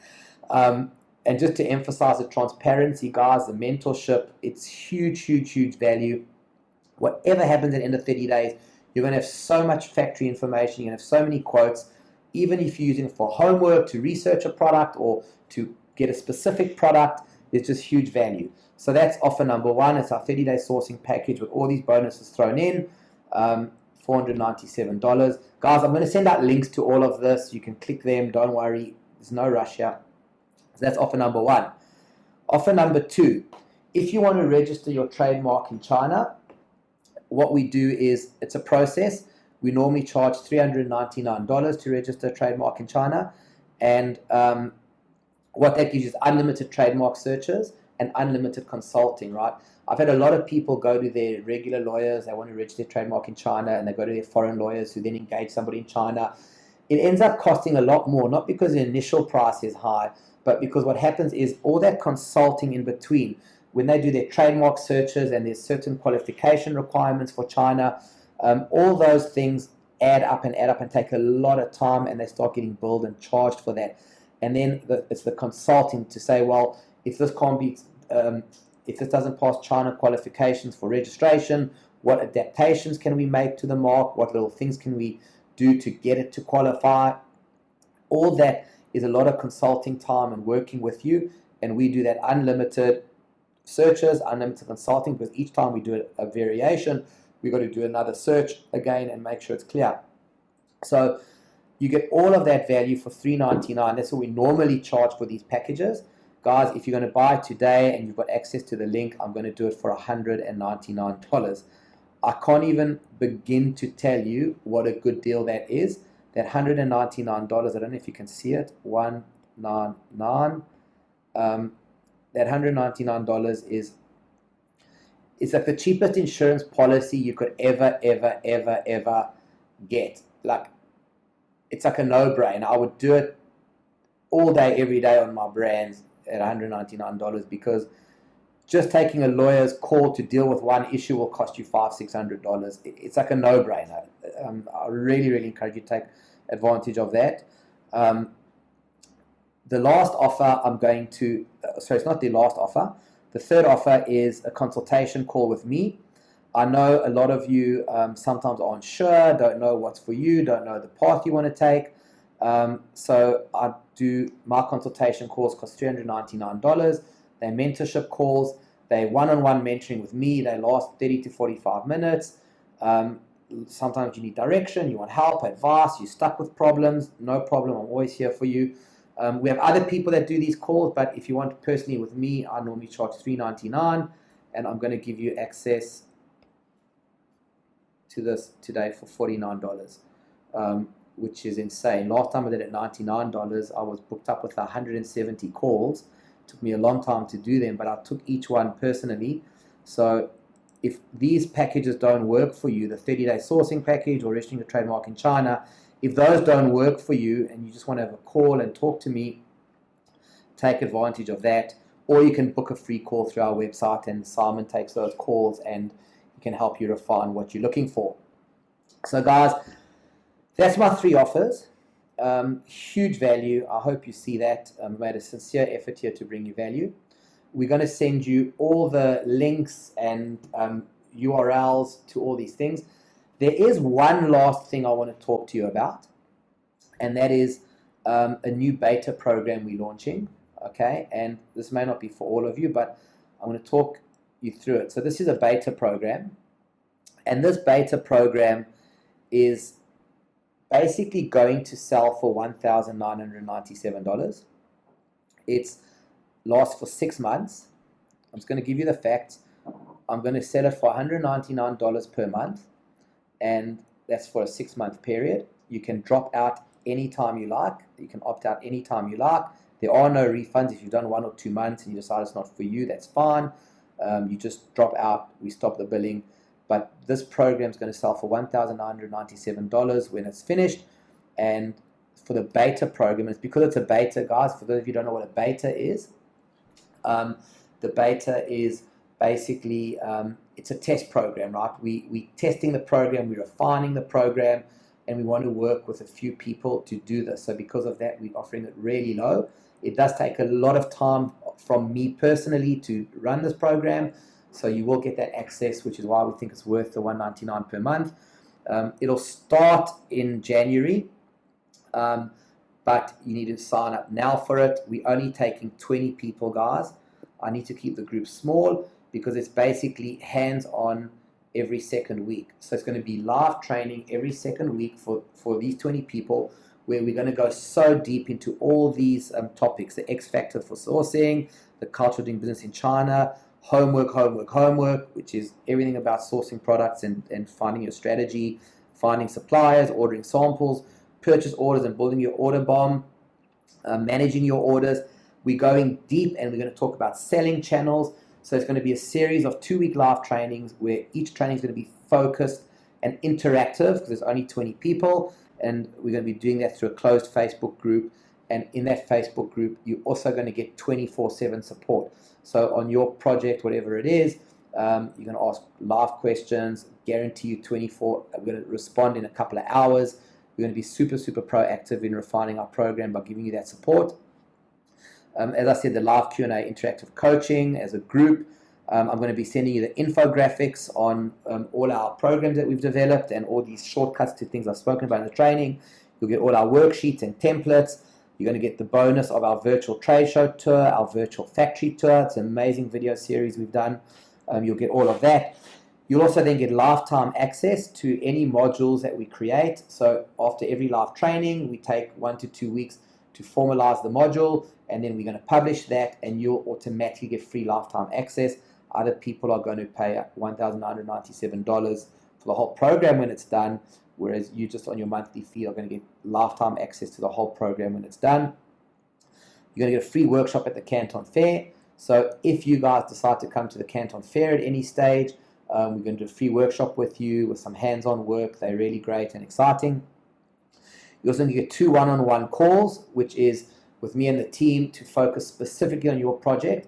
And just to emphasize the transparency, guys, the mentorship, it's huge, huge, huge value. Whatever happens at the end of 30 days, you're going to have so much factory information, you're going to have so many quotes, even if you're using it for homework, to research a product, or to get a specific product, there's just huge value. So that's offer number one. It's our 30-day sourcing package with all these bonuses thrown in, $497. Guys, I'm going to send out links to all of this. You can click them. Don't worry. There's no rush here. So that's offer number one. Offer number two, if you want to register your trademark in China, what we do is, it's a process. We normally charge $399 to register a trademark in China. And what that gives you is unlimited trademark searches and unlimited consulting, right? I've had a lot of people go to their regular lawyers, they want to register their trademark in China, and they go to their foreign lawyers who then engage somebody in China. It ends up costing a lot more, not because the initial price is high, but because what happens is all that consulting in between, when they do their trademark searches and there's certain qualification requirements for China, all those things add up and take a lot of time, and they start getting billed and charged for that. And then it's the consulting to say, well, if this can't be, if this doesn't pass China qualifications for registration, what adaptations can we make to the mark? What little things can we do to get it to qualify? All that is a lot of consulting time and working with you, and we do that unlimited searches, unlimited consulting, because each time we do a variation, we've got to do another search again and make sure it's clear. So you get all of that value for $399. That's what we normally charge for these packages. Guys, if you're going to buy today and you've got access to the link, I'm going to do it for $199. I can't even begin to tell you what a good deal that is. That $199, I don't know if you can see it, 199. That $199 is, it's like the cheapest insurance policy you could ever get. Like, it's like a no-brainer. I would do it all day, every day on my brands at $199, because just taking a lawyer's call to deal with one issue will cost you $500-600. It's like a no-brainer. I really encourage you to take advantage of that. The last offer I'm going to, sorry, it's not the last offer. The third offer is a consultation call with me. I know a lot of you sometimes are unsure, don't know what's for you, don't know the path you want to take. So I do, my consultation calls cost $399. They're mentorship calls. They're one-on-one mentoring with me. They last 30 to 45 minutes. Sometimes you need direction, you want help, advice, you're stuck with problems. No problem, I'm always here for you. We have other people that do these calls, but if you want personally with me, I normally charge $399, and I'm going to give you access to this today for $49, which is insane. Last time I did it at $99, I was booked up with 170 calls. It took me a long time to do them, but I took each one personally. So if these packages don't work for you, the 30-day sourcing package or registering a trademark in China, if those don't work for you and you just want to have a call and talk to me, take advantage of that. Or you can book a free call through our website, and Simon takes those calls and he can help you refine what you're looking for. So guys, that's my three offers. Huge value. I hope you see that. I made a sincere effort here to bring you value. We're going to send you all the links and URLs to all these things. There is one last thing I want to talk to you about, and that is a new beta program we're launching. Okay, and this may not be for all of you, but I'm going to talk you through it. So this is a beta program, and this beta program is basically going to sell for $1,997. It's lasts for 6 months. I'm just going to give you the facts. I'm going to sell it for $199 per month, and that's for a 6-month period. You can drop out anytime you like. You can opt out anytime you like. There are no refunds. If you've done 1 or 2 months and you decide it's not for you, that's fine. You just drop out. We stop the billing. But this program is going to sell for $1,997 when it's finished, and for the beta program. It's because it's a beta, guys. For those of you who don't know what a beta is, the beta is basically it's a test program, right? We testing the program, we're refining the program, and we want to work with a few people to do this. So because of that, we're offering it really low. It does take a lot of time from me personally to run this program, so you will get that access, which is why we think it's worth the $199 per month. It'll start in January, but you need to sign up now for it. We're only taking 20 people, guys. I need to keep the group small because it's basically hands-on every second week. So it's going to be live training every second week for these 20 people, where we're going to go so deep into all these topics: the X factor for sourcing, the culture of doing business in China, homework, which is everything about sourcing products and finding your strategy, finding suppliers, ordering samples, purchase orders and building your order bomb, managing your orders. We're going deep, and we're going to talk about selling channels. So it's going to be a series of 2-week live trainings where each training is going to be focused and interactive, because there's only 20 people, and we're going to be doing that through a closed Facebook group. And in that Facebook group, you're also going to get 24/7 support. So on your project, whatever it is, you're going to ask live questions, guarantee you 24. We're going to respond in a couple of hours. We're going to be super, super proactive in refining our program by giving you that support. As I said, the live Q&A interactive coaching as a group. I'm going to be sending you the infographics on all our programs that we've developed and all these shortcuts to things I've spoken about in the training. You'll get all our worksheets and templates. You're going to get the bonus of our virtual trade show tour, our virtual factory tour. It's an amazing video series we've done. You'll get all of that. You'll also then get lifetime access to any modules that we create. So after every live training, we take 1 to 2 weeks to formalize the module, and then we're going to publish that, and you'll automatically get free lifetime access. Other people are going to pay $1,997 for the whole program when it's done, whereas you just on your monthly fee are going to get lifetime access to the whole program when it's done. You're going to get a free workshop at the Canton Fair. So if you guys decide to come to the Canton Fair at any stage, we're going to do a free workshop with you with some hands-on work. They're really great and exciting. You also get 2 one-on-one calls, which is with me and the team to focus specifically on your project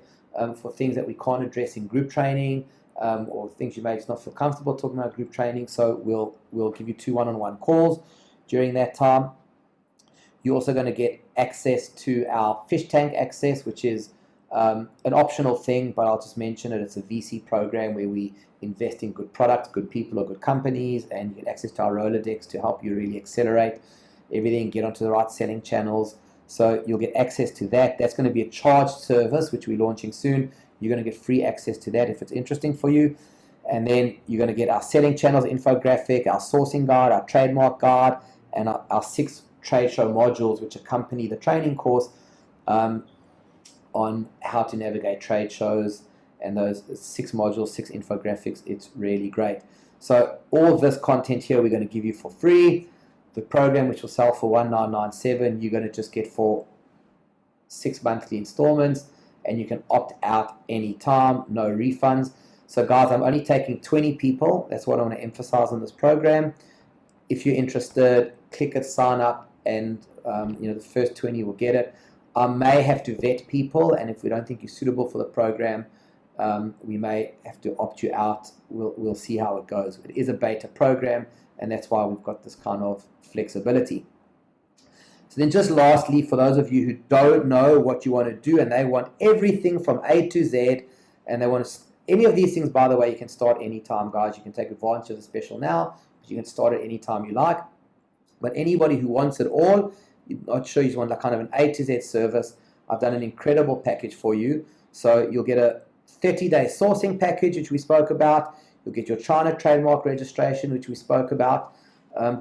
for things that we can't address in group training, or things you may just not feel comfortable talking about group training. So we'll give you 2 one-on-one calls during that time. You're also going to get access to our fish tank access, which is an optional thing, but I'll just mention it. It's a VC program where we invest in good products, good people, or good companies, and you get access to our Rolodex to help you really accelerate everything, get onto the right selling channels. So you'll get access to that. That's going to be a charged service, which we're launching soon. You're going to get free access to that if it's interesting for you. And then you're going to get our selling channels infographic, our sourcing guide, our trademark guide, and our 6 trade show modules, which accompany the training course on how to navigate trade shows. And those 6 modules, 6 infographics, it's really great. So all this content here we're going to give you for free. The program, which will sell for $1,997, you're going to just get for 6 monthly installments, and you can opt out anytime, no refunds. So guys, I'm only taking 20 people. That's what I want to emphasize on this program. If you're interested, click it, sign up, and the first 20 will get it. I may have to vet people, and if we don't think you're suitable for the program, we may have to opt you out. We'll see how it goes. It is a beta program, and that's why we've got this kind of flexibility. So then just lastly, for those of you who don't know what you want to do and they want everything from A to Z, and they want to, any of these things, by the way, you can start anytime, guys. You can take advantage of the special now, but you can start it anytime you like. But anybody who wants it all, you're not sure you want like kind of an A to Z service, I've done an incredible package for you. So you'll get a 30-day sourcing package, which we spoke about. You'll get your China trademark registration, which we spoke about.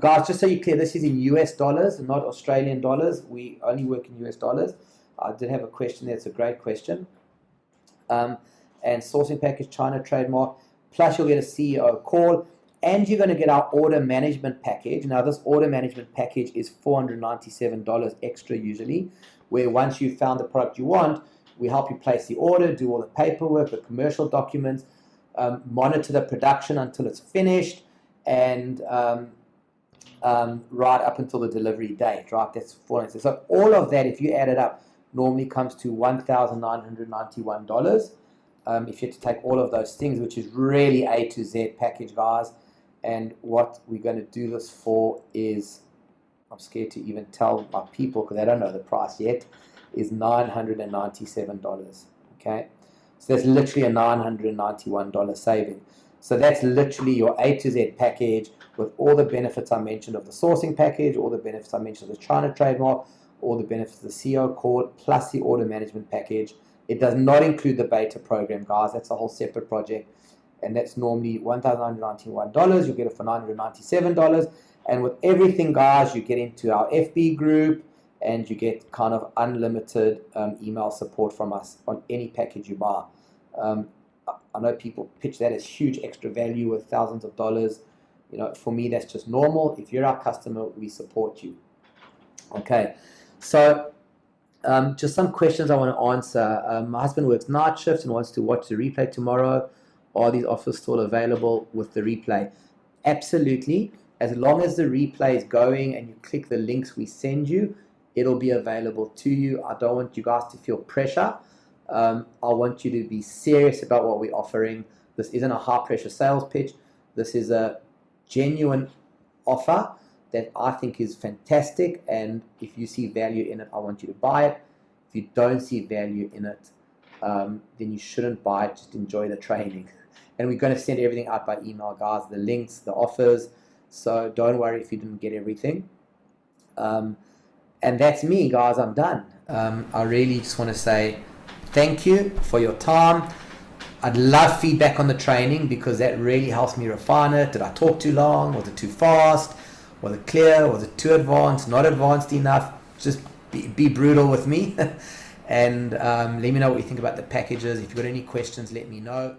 Guys, just so you're clear, this is in US dollars and not Australian dollars. We only work in US dollars. I did have a question there. It's a great question. And sourcing package, China trademark, plus you'll get a CEO call, and you're going to get our order management package. Now, this order management package is $497 extra usually, where once you've found the product you want, we help you place the order, do all the paperwork, the commercial documents, monitor the production until it's finished, and right up until the delivery date, right? That's $400. So all of that, if you add it up, normally comes to $1,991. If you had to take all of those things, which is really A to Z package, guys. And what we're going to do this for is, I'm scared to even tell my people because they don't know the price yet, is $997. Okay, so that's literally a $991 saving. So that's literally your A to Z package with all the benefits I mentioned of the sourcing package, all the benefits I mentioned of the China trademark, all the benefits of the CO Accord, plus the order management package. It does not include the beta program, guys. That's a whole separate project. And that's normally $1,991. You'll get it for $997. And with everything, guys, you get into our FB group and you get kind of unlimited email support from us on any package you buy. I know people pitch that as huge extra value with thousands of dollars. You know, for me, that's just normal. If you're our customer, we support you. Okay, so just some questions I want to answer. My husband works night shifts and wants to watch the replay tomorrow. Are these offers still available with the replay? Absolutely. As long as the replay is going and you click the links we send you, it'll be available to you. I don't want you guys to feel pressure. I want you to be serious about what we're offering. This isn't a high pressure sales pitch. This is a genuine offer that I think is fantastic, and if you see value in it, I want you to buy it. If you don't see value in it, then you shouldn't buy it. Just enjoy the training. And we're going to send everything out by email, guys, the links, the offers, so don't worry if you didn't get everything. And that's me, guys. I'm done. I really just want to say thank you for your time. I'd love feedback on the training because that really helps me refine it. Did I talk too long? Was it too fast? Was it clear? Was it too advanced? Not advanced enough? Just be brutal with me. And let me know what you think about the packages. If you've got any questions, let me know.